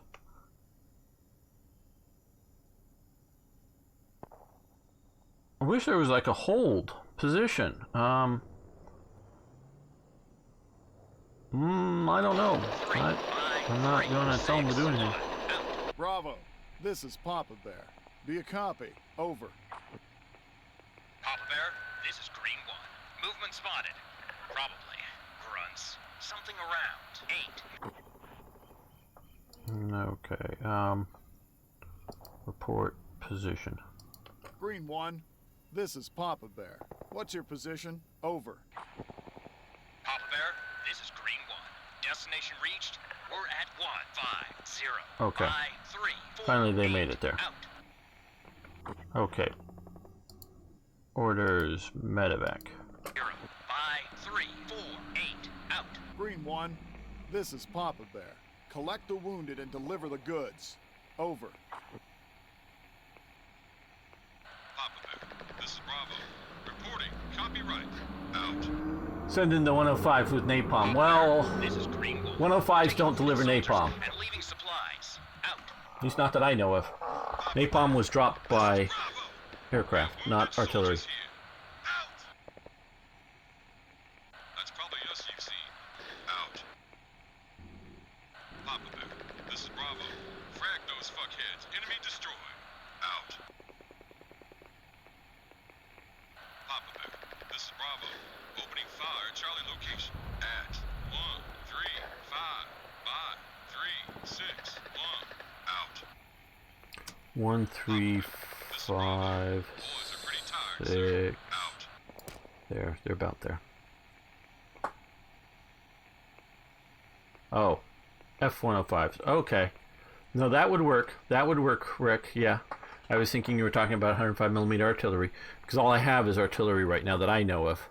I wish there was like a hold position. I don't know. I'm not going to tell them to do anything. Bravo, this is Papa Bear. Be a copy. Over. Papa Bear, this is Green 1. Movement spotted. Probably. Grunts. Something around. 8. Okay, report position. Green 1, this is Papa Bear. What's your position? Over. Papa Bear, this is Green 1. Destination reached. We're at 150. Okay. By 3, 4, Finally they 8. made it there. Out. Okay. Orders, medevac. 0 by 3, 4, 8. Out. Green 1, this is Papa Bear. Collect the wounded and deliver the goods. Over. Papa Bear, this is Bravo. Reporting. Copyright. Out. Send in the 105s with napalm. Well, This is Green 1. 105s don't deliver Soldiers napalm. And leaving supplies. Out. At least not that I know of. Napalm was dropped by aircraft, not artillery. Soldiers here. Out. That's probably us you've seen. Out. Papa Bear, this is Bravo. Frag those fuckheads. Enemy destroyed. Out. Papa Bear, this is Bravo. Opening fire, Charlie location at 1, 3, 5, 5, 3, 6, 1. Out. 1, 3, 5, Boys are pretty tired, sir. 6. Out. There, they're about there. Oh, F-105s. Okay. No, that would work. That would work, Rick. Yeah. I was thinking you were talking about 105mm artillery, because all I have is artillery right now that I know of.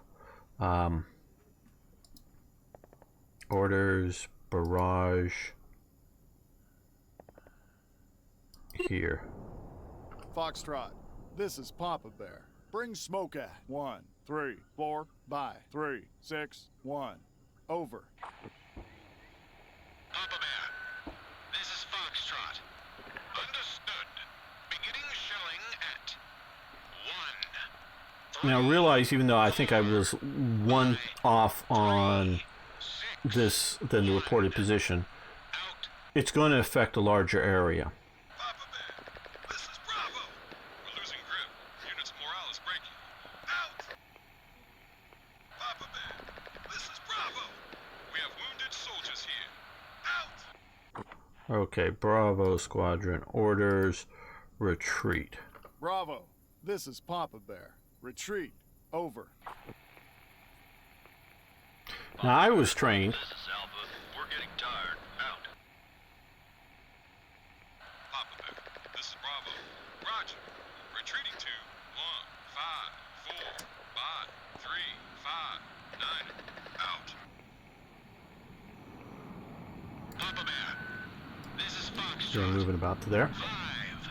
Orders, barrage. Here. Foxtrot, this is Papa Bear. Bring smoke at 1, 3, 4, by 3, 6, 1. Over. Papa Bear, this is Foxtrot. Understood. Beginning shelling at 1. Now realize, even though I think I was one off on this than the reported position, Out. it's going to affect a larger area. Papa Bear, this is Bravo. We're losing grip. Unit's morale is breaking. Out. Papa Bear, this is Bravo. We have wounded soldiers here. Out. Okay, Bravo Squadron, orders, retreat. Bravo, this is Papa Bear. Retreat. Over. Now I was trained. This is Alpha. We're getting tired. Out. Papa Bear, this is Bravo. Roger. Retreating to 1, 5, 4, 5, 3, 5, 9. Out. Papa Bear, this is Foxtrot. They're moving about to there. 5,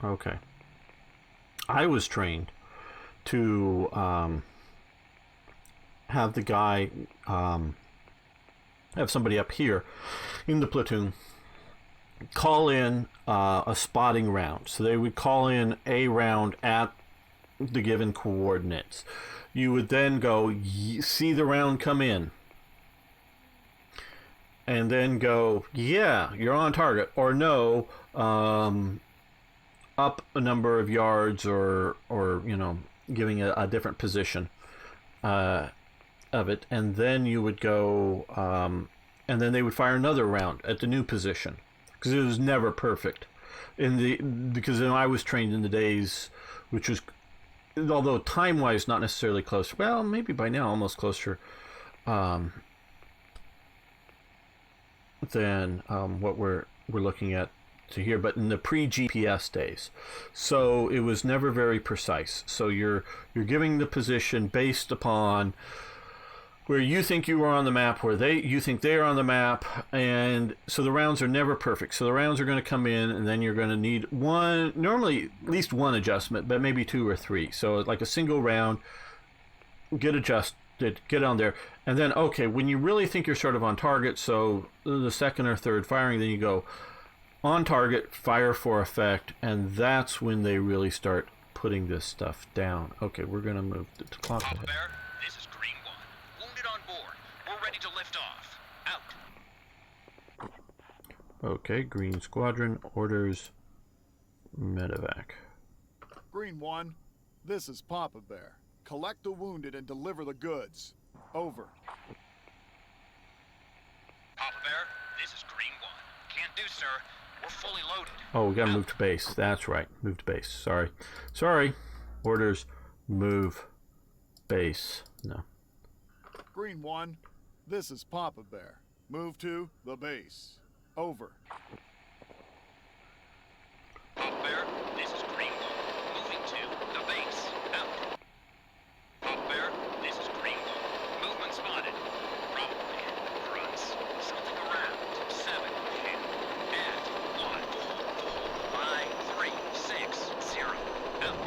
Okay. I was trained to have the guy have somebody up here in the platoon call in a spotting round. So they would call in a round at the given coordinates. You would then go see the round come in, and then go, yeah, you're on target, or no, up a number of yards, or you know, giving a different position of it, and then you would go, and then they would fire another round at the new position, because it was never perfect. Because I was trained in the days, which was, although time-wise not necessarily close, well, maybe by now almost closer than what we're looking at to here, but in the pre-GPS days. So it was never very precise. So you're giving the position based upon where you think you are on the map, where you think they are on the map, and so the rounds are never perfect. So the rounds are going to come in, and then you're going to need normally at least one adjustment, but maybe two or three. So like a single round, get adjusted, get on there, and then, okay, when you really think you're sort of on target, so the second or third firing, then you go on target, fire for effect, and that's when they really start putting this stuff down. Okay, we're going to move the clock ahead. Bear, this is Green 1. Wounded on board. We're ready to lift off. Out. Okay, Green Squadron orders medevac. Green 1, this is Papa Bear. Collect the wounded and deliver the goods. Over. Papa Bear, this is Green 1. Can't do, sir. We're fully loaded. Oh, we gotta move to base. That's right. Move to base. Sorry. Orders, move, base. No. Green 1, this is Papa Bear. Move to the base. Over. Papa Bear, this is Green 1. Moving to the base. Out. Papa Bear, this is Green 1. Movement spotted. Probably grunts. Something around 7 ahead. At 1, 4, 5, 3, 6, 0. Out.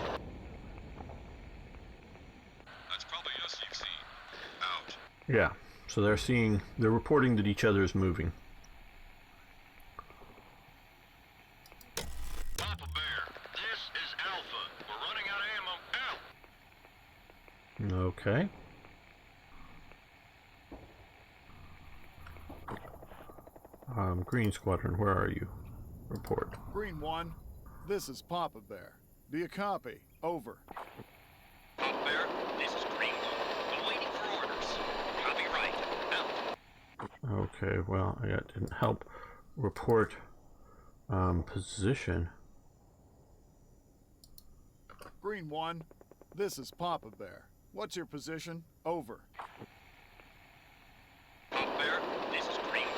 That's probably us you've seen. Out. Yeah. So they're reporting that each other is moving. Papa Bear, this is Alpha. We're running out of ammo. Out. Okay. Green Squadron, where are you? Report. Green 1, this is Papa Bear. Do you copy? Over. Papa Bear, this is Green 1. Awaiting for orders. Copy right. Out. Okay, well, that didn't help. Report position. Green 1, this is Papa Bear. What's your position? Over. Papa Bear, this is Green 1.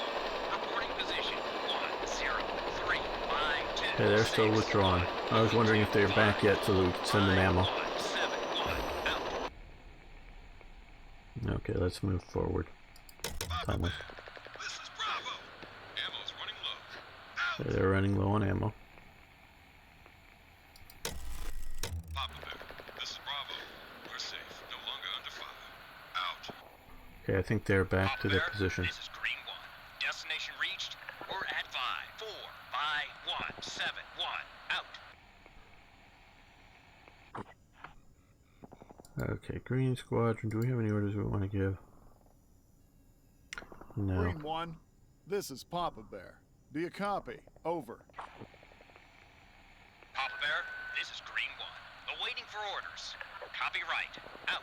Reporting position 103 2. Okay, they're still withdrawing. I was wondering if they're back yet so that we could send them ammo. Okay, let's move forward. Papa Bear, this is Bravo. Ammo's running low. Out. Okay, they're running low on ammo. Papa Bear, this is Bravo. We're safe. No longer under fire. Out. Okay, I think they're back to their position. This is Green 1. Destination reached. We're at 5, 4, 5, 1, 7, 1. Out. Okay, Green Squadron, do we have any orders we want to give? No. Green 1, this is Papa Bear. Do you copy? Over. Papa Bear, this is Green 1. Awaiting for orders. Copy right. Out.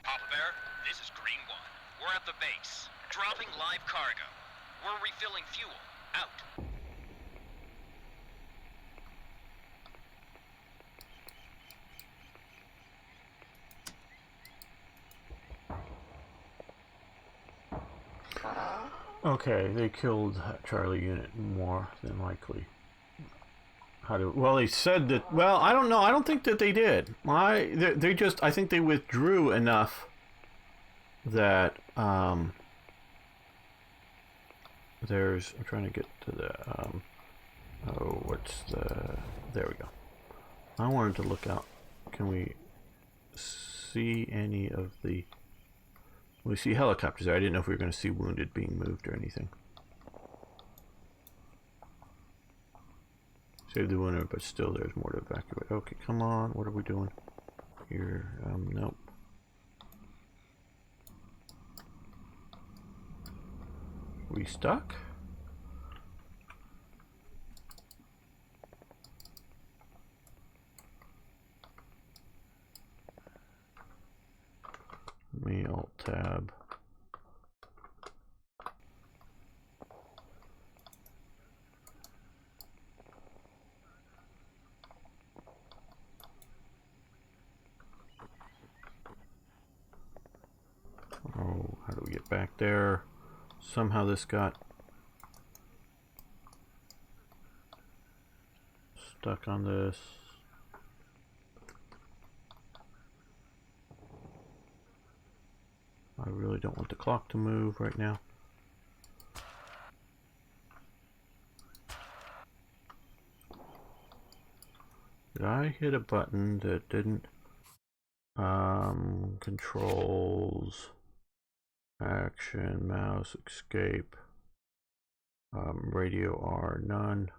Papa Bear, this is Green 1. We're at the base. Dropping live cargo. We're refilling fuel. Out. Okay, they killed Charlie unit, more than likely. Well, they said that, well, I don't know, I don't think that they did. I think they withdrew enough that, I'm trying to get to the, Oh, what's the... There we go. I wanted to look out. Can we see any of the... We see helicopters there. I didn't know if we were going to see wounded being moved or anything. Save the wounded, but still there's more to evacuate. Okay, come on. What are we doing here? Nope. We stuck? Let me Alt-Tab. Oh, how do we get back there? Somehow this got stuck on this. I really don't want the clock to move right now. Did I hit a button that didn't? Controls, action, mouse, escape, radio R, none.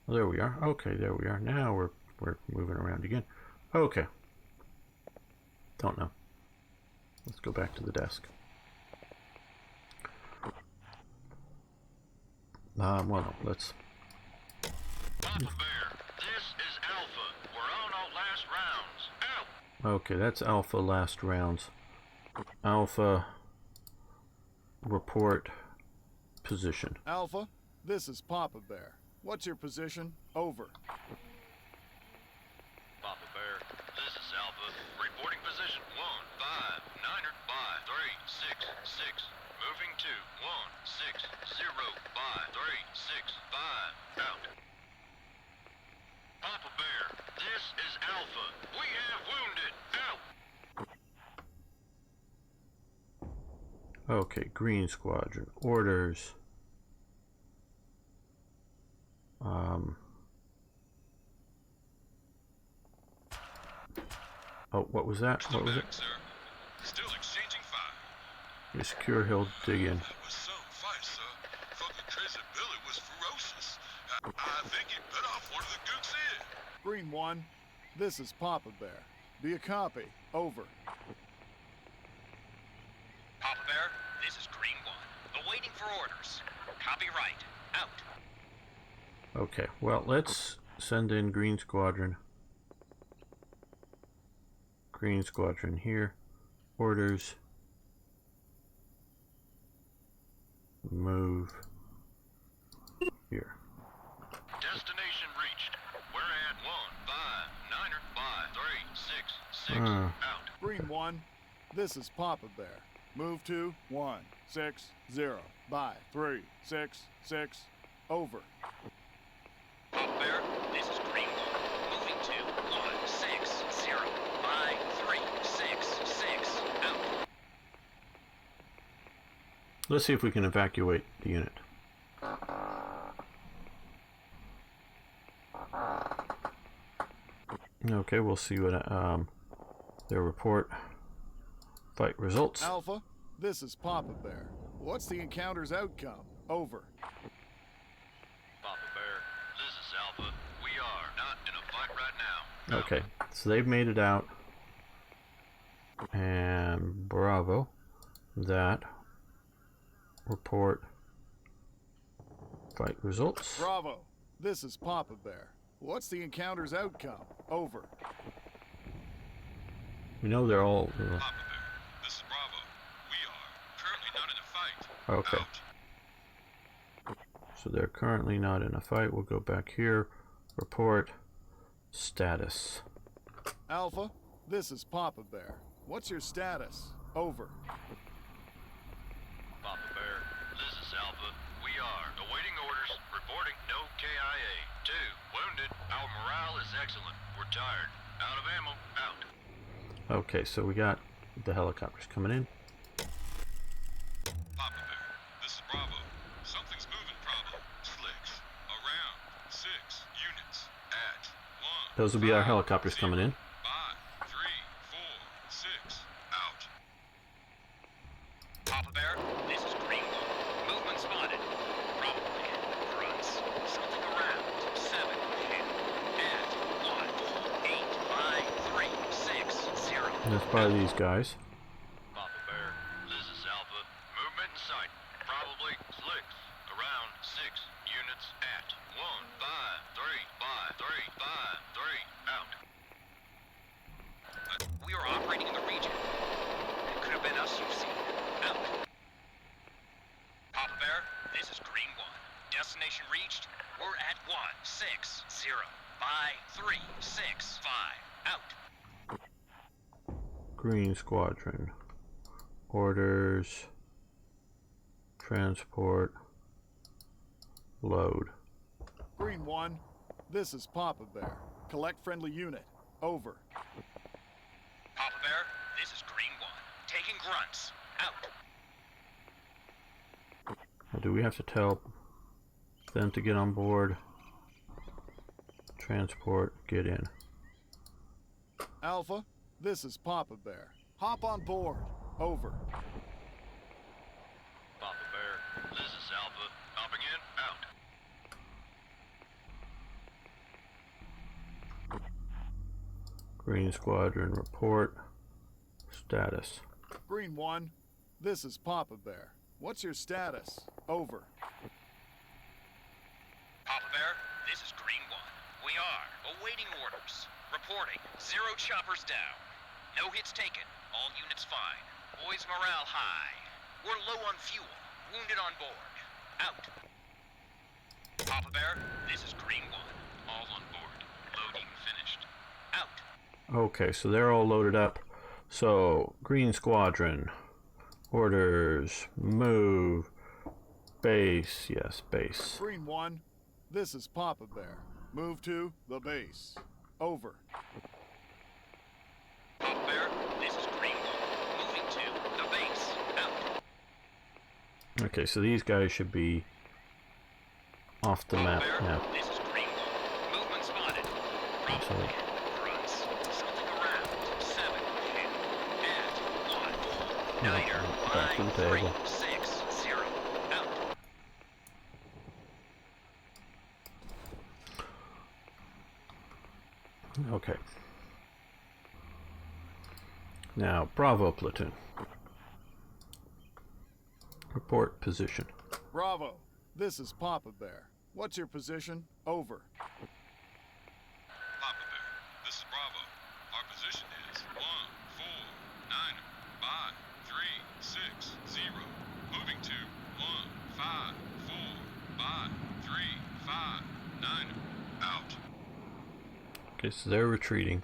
Well, there we are. Okay, there we are. Now we're moving around again. Okay. Don't know. Let's go back to the desk. Well, no, let's... Papa Bear, this is Alpha. We're on our last rounds. Out! Okay, that's Alpha last rounds. Alpha, report position. Alpha, this is Papa Bear. What's your position? Over. Papa Bear, this is Alpha. Reporting position 1-5, 9er by 3-6-6. Moving to 1-6-0 by 3-6-5. Out. Papa Bear, this is Alpha. We have wounded. Out. Okay, Green Squadron. Orders. Oh, what was that? What was it? Sir. Still exchanging fire. Your secure hill, dig in. That was some fight, sir. Fucking Crazy Billy was ferocious. I think he bit off one of the Gook's ear. Green 1, this is Papa Bear. Do you copy? Over. Papa Bear, this is Green 1. Awaiting for orders. Copy right. Out. Okay, well, let's send in Green Squadron. Green Squadron here. Orders. Move here. Destination reached. We're at 1-5, 9er by 3-6-6. Ah. Out. Green 1, this is Papa Bear. Move to 1-6-0 by 3-6-6. Over. Papa Bear, this is Green 1. Moving to 1-6-0 by 3-6-6. Out. Let's see if we can evacuate the unit. Okay, we'll see what their report fight results. Alpha, this is Papa Bear. What's the encounter's outcome? Over. Papa Bear, this is Alpha. We are not in a fight right now. Out. Okay, so they've made it out, and bravo. That report fight results. Bravo, this is Papa Bear. What's the encounter's outcome? Over. We know they're all. Papa Bear, this is Bravo. We are currently not in a fight. Okay. Out. So they're currently not in a fight. We'll go back here. Report status. Alpha, this is Papa Bear. What's your status? Over. Papa Reporting no KIA. 2. Wounded. Our morale is excellent. We're tired. Out of ammo. Out. Okay, so we got the helicopters coming in. Papa Bear, this is Bravo. Something's moving, Bravo. Slicks. Around. 6 units. At 1. Those will be our 5, helicopters coming in. 5, 3, 4, 6. Out. Papa Bear, this is Green One. Movement spotted. Probably grunts. Something around. 7 ahead. At 1, 8, 5, 3, 6, 0. That's probably these guys. Papa Bear, this is Alpha. Movement in sight. Probably slicks. Around 6 units at 1, 5, 3, 5, 3, 5, 3. Out. We are operating in the region. It could have been us you've seen. Out. Papa Bear, this is Green One. Destination reached. We're at 1, 6, 0. By 3, 6, 5. Out. Green Squadron. Orders. Transport. Load. Green 1, this is Papa Bear. Collect friendly unit. Over. Papa Bear, this is Green One. Taking grunts. Out. Now, do we have to tell them to get on board? Transport, get in. Alpha, this is Papa Bear. Hop on board. Over. Papa Bear, this is Alpha. Hopping in. Out. Green Squadron report. Status. Green 1, this is Papa Bear. What's your status? Over. Papa Bear, this is Green One. We are awaiting orders. Reporting. 0 choppers down. No hits taken. All units fine. Boys morale high. We're low on fuel. Wounded on board. Out. Papa Bear, this is Green One. All on board. Loading finished. Out. Okay, so they're all loaded up. So, Green Squadron. Orders. Move. Base. Yes, base. Green 1, this is Papa Bear. Move to the base. Over. Papa Bear, this is Green One. Moving to the base. Out. Okay, so these guys should be off the Papa map Bear, now. this is Green One. Movement spotted. Probably grunts. Something around. 7 ahead. At 1. Niner. back to the 5, 3, table. 6, 0. Out. Okay. Now, Bravo platoon. Report position. Bravo, this is Papa Bear. What's your position? Over. Papa Bear, this is Bravo. Our position is 1, 4, 9, 5, 3, 6, 0. Moving to 1, 5, 4, 5, 3, 5, 9. Out. Okay, so they're retreating.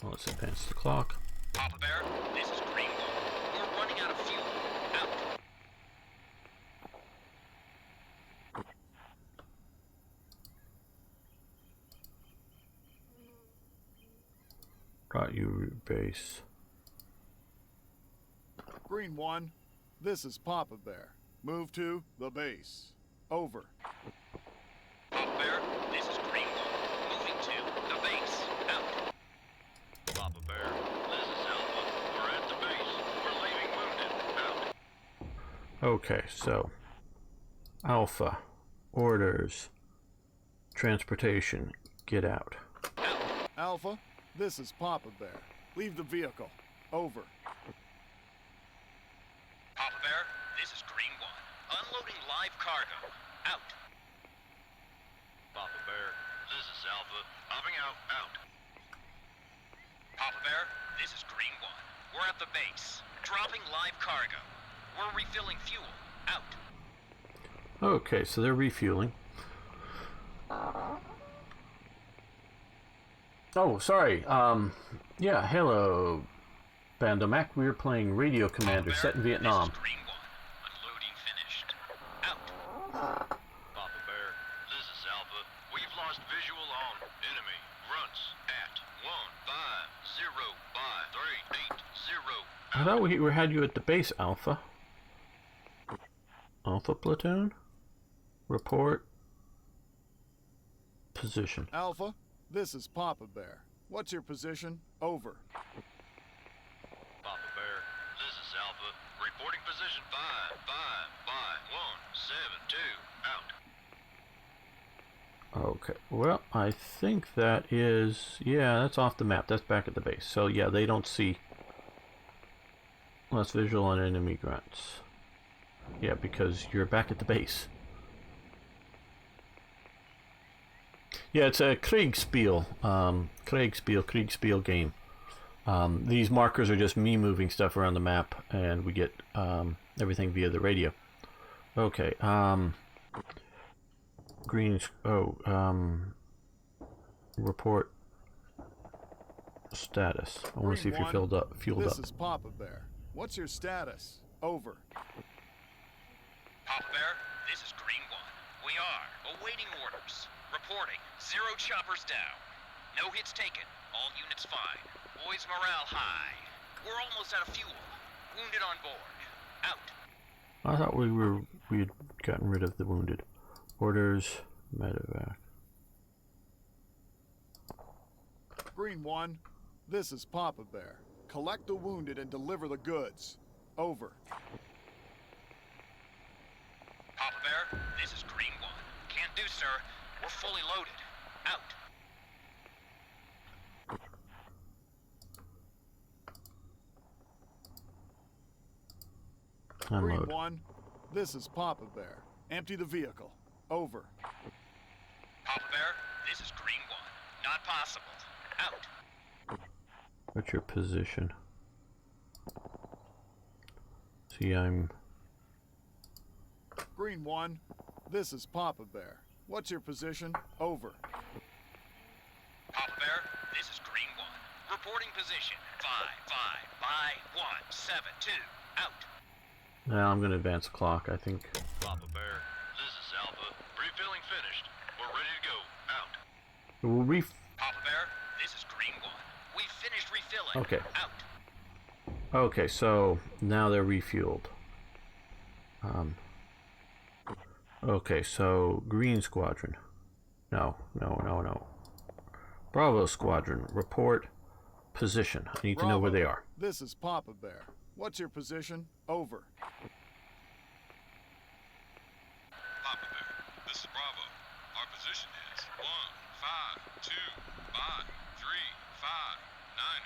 Well, let's advance the clock. Papa Bear, this is Green One. We're running out of fuel. Out. Got you base. Green 1, this is Papa Bear. Move to the base. Over. Papa Bear, this is Green One. Moving to the base. Out. Papa Bear, this is Alpha. We're at the base. We're leaving wounded. Out. Okay, so Alpha, orders, transportation, get out. Out. Alpha, this is Papa Bear. Leave the vehicle. Over. Papa Bear, this is Green One. Unloading live cargo. Out. Papa Bear, this is Alpha. Hopping out. Out. Papa Bear, this is Green One. We're at the base. Dropping live cargo. We're refilling fuel. Out. Okay, so they're refueling. Oh, sorry. Yeah, hello, Bandomac. We were playing Radio Commander set in Vietnam. This is Green One. Unloading finished. Out. Papa Bear, this is Alpha. We've lost visual on enemy grunts at 150 by 380. I thought we had you at the base, Alpha. Alpha platoon? Report. Position. Alpha, this is Papa Bear. What's your position? Over. Papa Bear, this is Alpha. Reporting position 55 by 172. Out. Okay, well, I think that is... Yeah, that's off the map. That's back at the base. So, yeah, they don't see... Less visual on enemy grunts. Yeah, because you're back at the base. Yeah, it's a kriegsspiel. Kriegsspiel game. These markers are just me moving stuff around the map, and we get everything via the radio. Okay, report status. I want to see if you're fueled up. This is Papa Bear. What's your status? Over. Papa Bear, this is Green One. We are awaiting orders. Reporting. 0 choppers down. No hits taken. All units fine. Boys morale high. We're almost out of fuel. Wounded on board. Out. I thought we had gotten rid of the wounded. Orders, medevac. Green One, this is Papa Bear. Collect the wounded and deliver the goods. Over. Papa Bear, this is Green One. Can't do, sir. We're fully loaded. Out. Green One, this is Papa Bear. Empty the vehicle. Over. Papa Bear, this is Green One. Not possible. Out. What's your position? See, I'm... Green One, this is Papa Bear. What's your position? Over. Papa Bear, this is Green One. Reporting position 55 by 172. Out. Now I'm going to advance the clock, I think. Papa Bear, this is Alpha. Refilling finished. We're ready to go. Out. We'll Papa Bear, this is Green One. We finished refilling. Okay. Out. Okay, so now they're refueled. Okay, so Green Squadron. No. Bravo Squadron. Report position. I need to know where they are. This is Papa Bear. What's your position? Over. Papa Bear, this is Bravo. Our position is 152 by 359.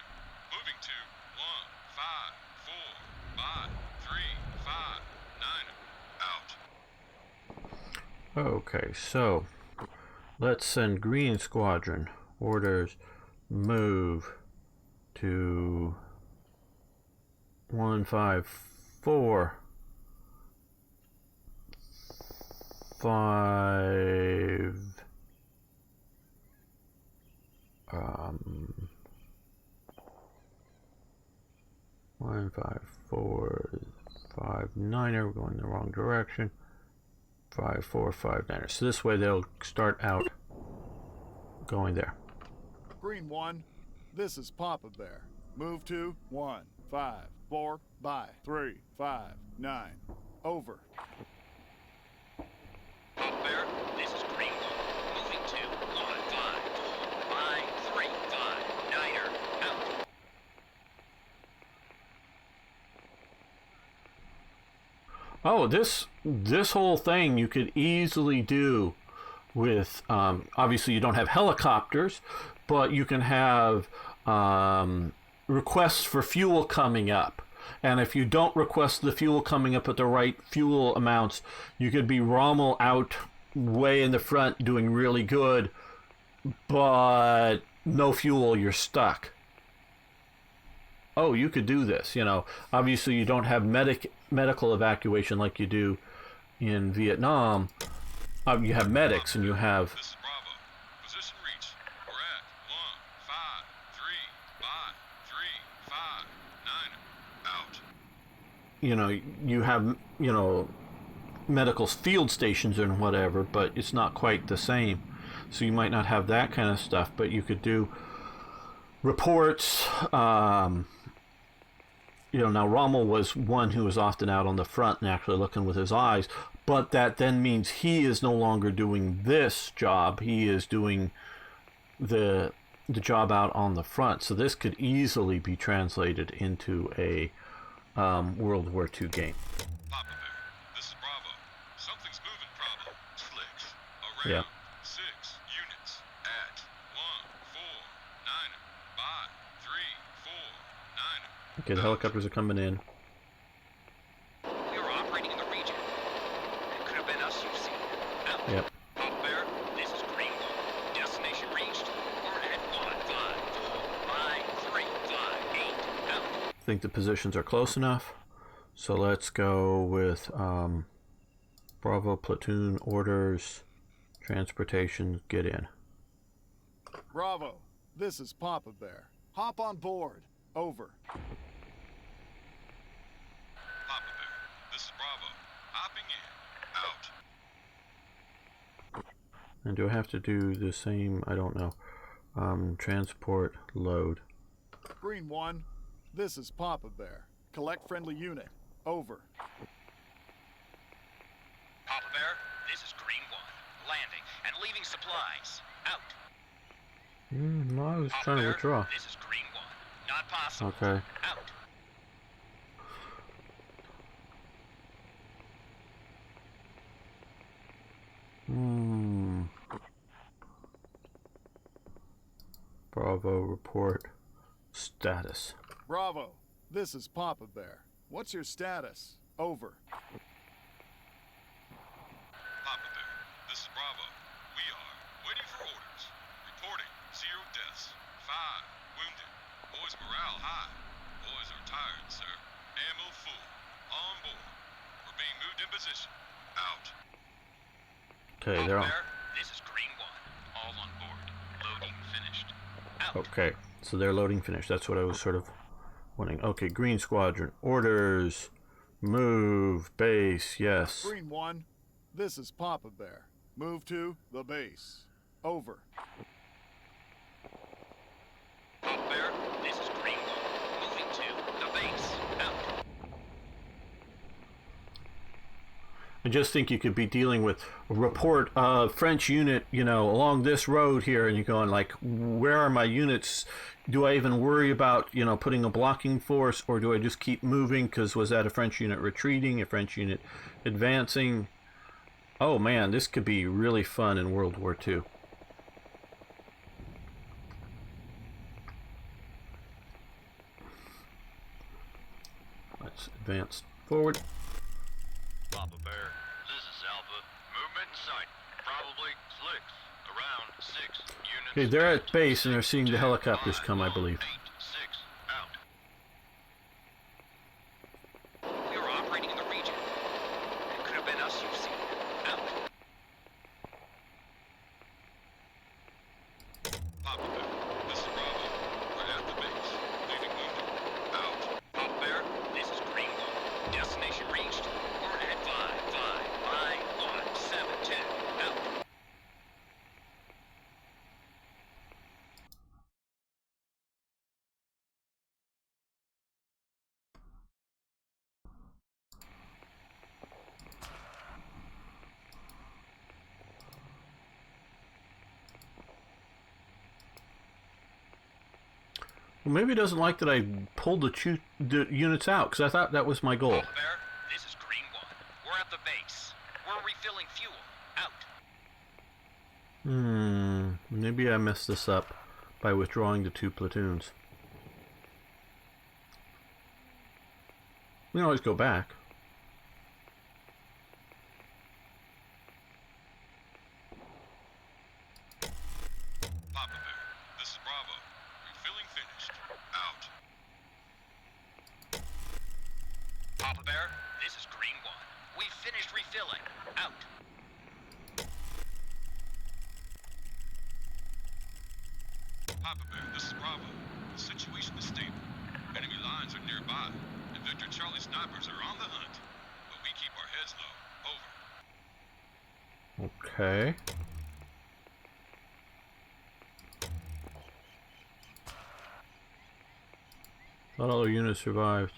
Moving to 154 by 359. Out. Okay, so let's send Green Squadron. Orders move to 154 5 15459. We're going the wrong direction. 5459. So this way they'll start out going there. Green One, this is Papa Bear. Move to 154 by 359. Over. Papa Bear, this is Green One. Moving to 154 by 359. Out. Oh, this whole thing you could easily do with, obviously you don't have helicopters, but you can have requests for fuel coming up. And if you don't request the fuel coming up at the right fuel amounts, you could be Rommel out way in the front doing really good, but no fuel, you're stuck. oh, you could do this. You know, obviously you don't have medical evacuation like you do in Vietnam. You have medics and you have, This is Bravo. Position reach. We're at 1, 5, 3, 5, 3, 5, 9. Out. you know, you have, you know, medical field stations and whatever, but it's not quite the same. So you might not have that kind of stuff, but you could do reports. You know, now Rommel was one who was often out on the front and actually looking with his eyes, but that then means he is no longer doing this job. He is doing the job out on the front. So this could easily be translated into a World War II game. Papa Bear, this is Bravo. Something's moving, Bravo. Slicks. Yeah. Around 6 units. At 1, 4, 9. By 3, 4, 9. Okay, the helicopters are coming in. We are operating in the region. It could have been us you've seen. Out. Yep. Papa Bear, this is Green One. Destination reached. Coordinate 1, 5, 4, 5, 3, 5, 8. Out. I think the positions are close enough. So let's go with Bravo platoon orders, transportation, get in. Bravo. This is Papa Bear. Hop on board. Over. Papa Bear, this is Bravo. Hopping in. Out. And do I have to do the same? I don't know. Transport, load. Green 1. This is Papa Bear. Collect friendly unit. Over. Papa Bear, this is Green One. Landing and leaving supplies. Out. No, I was Papa trying to Bear, withdraw. this is Green One. Not possible. Okay. Out. Bravo report status. Bravo. This is Papa Bear. What's your status? Over. Papa Bear, this is Bravo. We are waiting for orders. Reporting 0 deaths. 5 wounded. Boys' morale high. Boys are tired, sir. Ammo full. On board. We're being moved in position. Out. Okay, Papa they're on. Bear, this is Green One. All on board. Loading finished. Out. Okay, so they're loading finished. That's what I was sort of wanting. Okay, Green Squadron orders. Move base. Yes. Green 1. This is Papa Bear. Move to the base. Over. Papa Bear, this is Green One. Moving to the base. Out. I just think you could be dealing with a report of French unit, you know, along this road here, and you're going like, where are my units? Do I even worry about, you know, putting a blocking force, or do I just keep moving? Because was that a French unit retreating, a French unit advancing? Oh man, this could be really fun in World War II. Let's advance forward. Papa Bear, this is Alpha. Movement in sight. Probably slicks. Around 6 units. Okay, they're at base and they're seeing the helicopters come, I believe. 8, 6, out. We are operating in the region. It could have been us you've seen. Out. Papa Bear, this is Bravo. We're at the base. Leaving wounded. Out. Papa Bear, this is Green One. Destination reached. Coordinate 5, 5, 5, 1, 7, 2. Out. Well, maybe he doesn't like that I pulled the units out, because I thought that was my goal. Papa Bear, this is Green One. We're at the base. We're refilling fuel. Out. Maybe I messed this up by withdrawing the 2 platoons. We can always go back. Papa Bear, this is Bravo. Refilling finished. Out. Papa Bear, this is Green One. We've finished refilling. Out. Papa Bear, this is Bravo. The situation is stable. Enemy lines are nearby, and Victor Charlie snipers are on the hunt. But we keep our heads low. Over. Okay. Not all our units survived.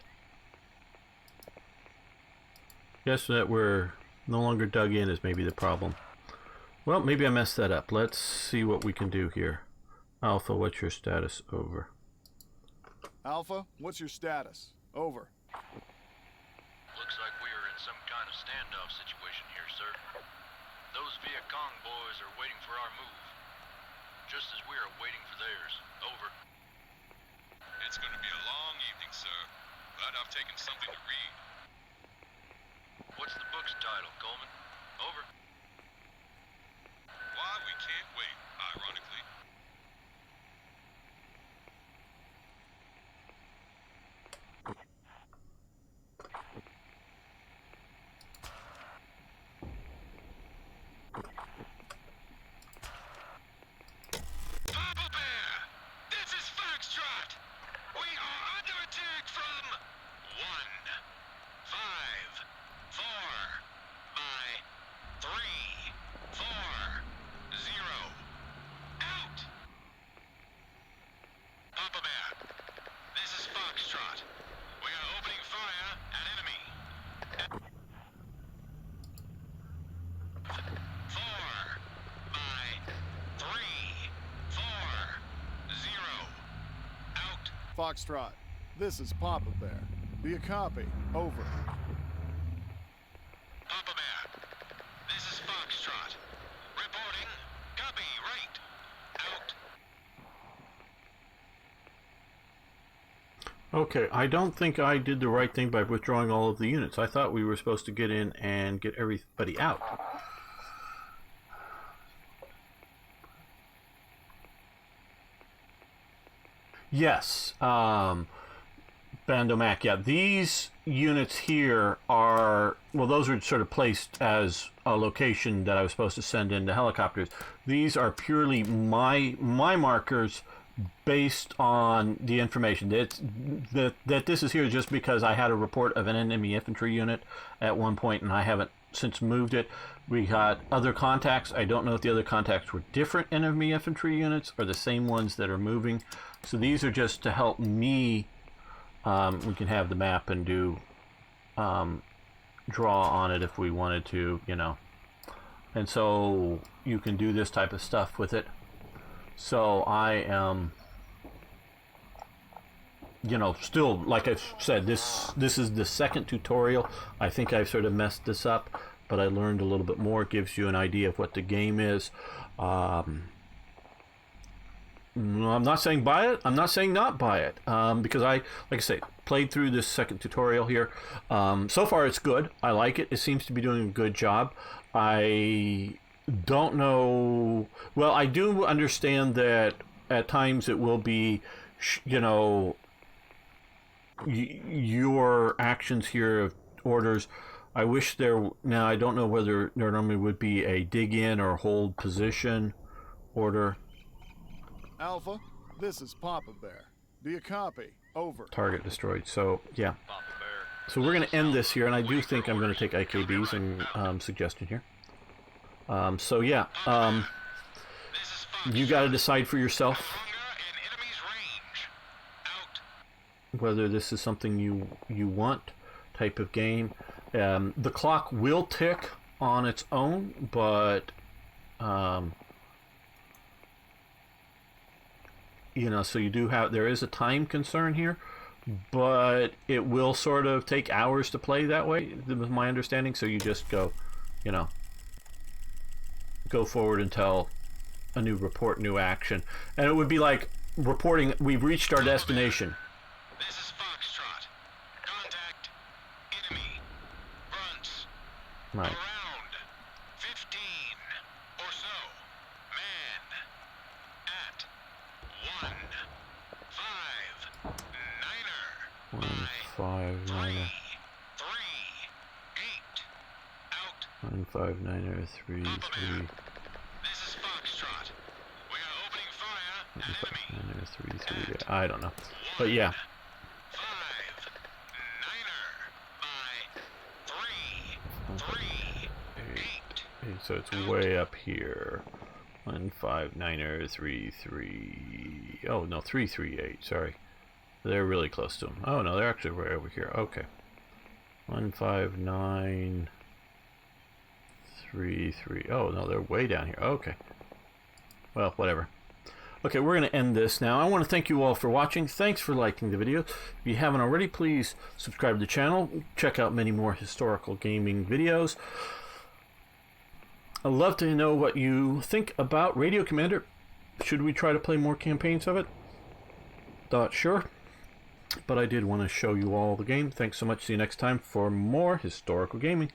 Guess that we're no longer dug in is maybe the problem. Well, maybe I messed that up. Let's see what we can do here. Alpha, what's your status? Over. Alpha, what's your status? Over. Looks like we are in some kind of standoff situation here, sir. Those Vietcong boys are waiting for our move, just as we are waiting for theirs. Over. It's going to be a long evening, sir. But I've taken something to read. What's the book's title, Coleman? Over. Why we can't wait, ironically. Papa Bear! This is Foxtrot! We are under attack from 1, 5, 4, by 3, 4, 0. Out! Papa Bear, this is Foxtrot. We are opening fire at enemy. 4, by 3, 4, 0. Out. Foxtrot, this is Papa Bear. Do you copy? Over. Papa Bear, this is Foxtrot. Reporting. Copy, right. Out. Okay, I don't think I did the right thing by withdrawing all of the units. I thought we were supposed to get in and get everybody out. Yes, Bando Mac, yeah, these units here are, well, those are sort of placed as a location that I was supposed to send in the helicopters. These are purely my markers based on the information. That this is here just because I had a report of an enemy infantry unit at one point and I haven't since moved it. We got other contacts. I don't know if the other contacts were different enemy infantry units or the same ones that are moving. So these are just to help me. We can have the map and do draw on it if we wanted to, you know. And so you can do this type of stuff with it. So I am, you know, still, like I said, this is the second tutorial. I think I've sort of messed this up, but I learned a little bit more. It gives you an idea of what the game is. I'm not saying buy it. I'm not saying not buy it, because like I say, played through this second tutorial here. So far, it's good. I like it. It seems to be doing a good job. I don't know. Well, I do understand that at times it will be, you know, your actions here, orders. I wish there. Now I don't know whether there normally would be a dig in or hold position order. Alpha, this is Papa Bear. Do you copy? Over. Target destroyed. So yeah. Papa Bear. So we're going to end this here, and I do think I'm going to take IKBs and suggestion here. So yeah, you got to decide for yourself whether this is something you want, type of game. The clock will tick on its own, but you know, so you do have, there is a time concern here, but it will sort of take hours to play that way, with my understanding. So you just go, you know, go forward until a new report, new action, and it would be like reporting we've reached our destination. This is Foxtrot. Contact enemy fronts. Right. Around 15 or so. Man at 1, 5, 9er. 1, 5, 9. 3, 15903. Papa Bear, this is Foxtrot. We are opening fire at enemy. 15903. I don't know. But yeah. 5 9er by 3 So it's way up here. 15933. Oh no, 338. Sorry, they're really close to them. Oh no, they're actually right over here. Okay, 15933. Oh no, they're way down here. Okay, well, whatever. Okay, we're going to end this now. I want to thank you all for watching. Thanks for liking the video. If you haven't already, please subscribe to the channel. Check out many more historical gaming videos. I'd love to know what you think about Radio Commander. Should we try to play more campaigns of it? Not sure. But I did want to show you all the game. Thanks so much. See you next time for more historical gaming.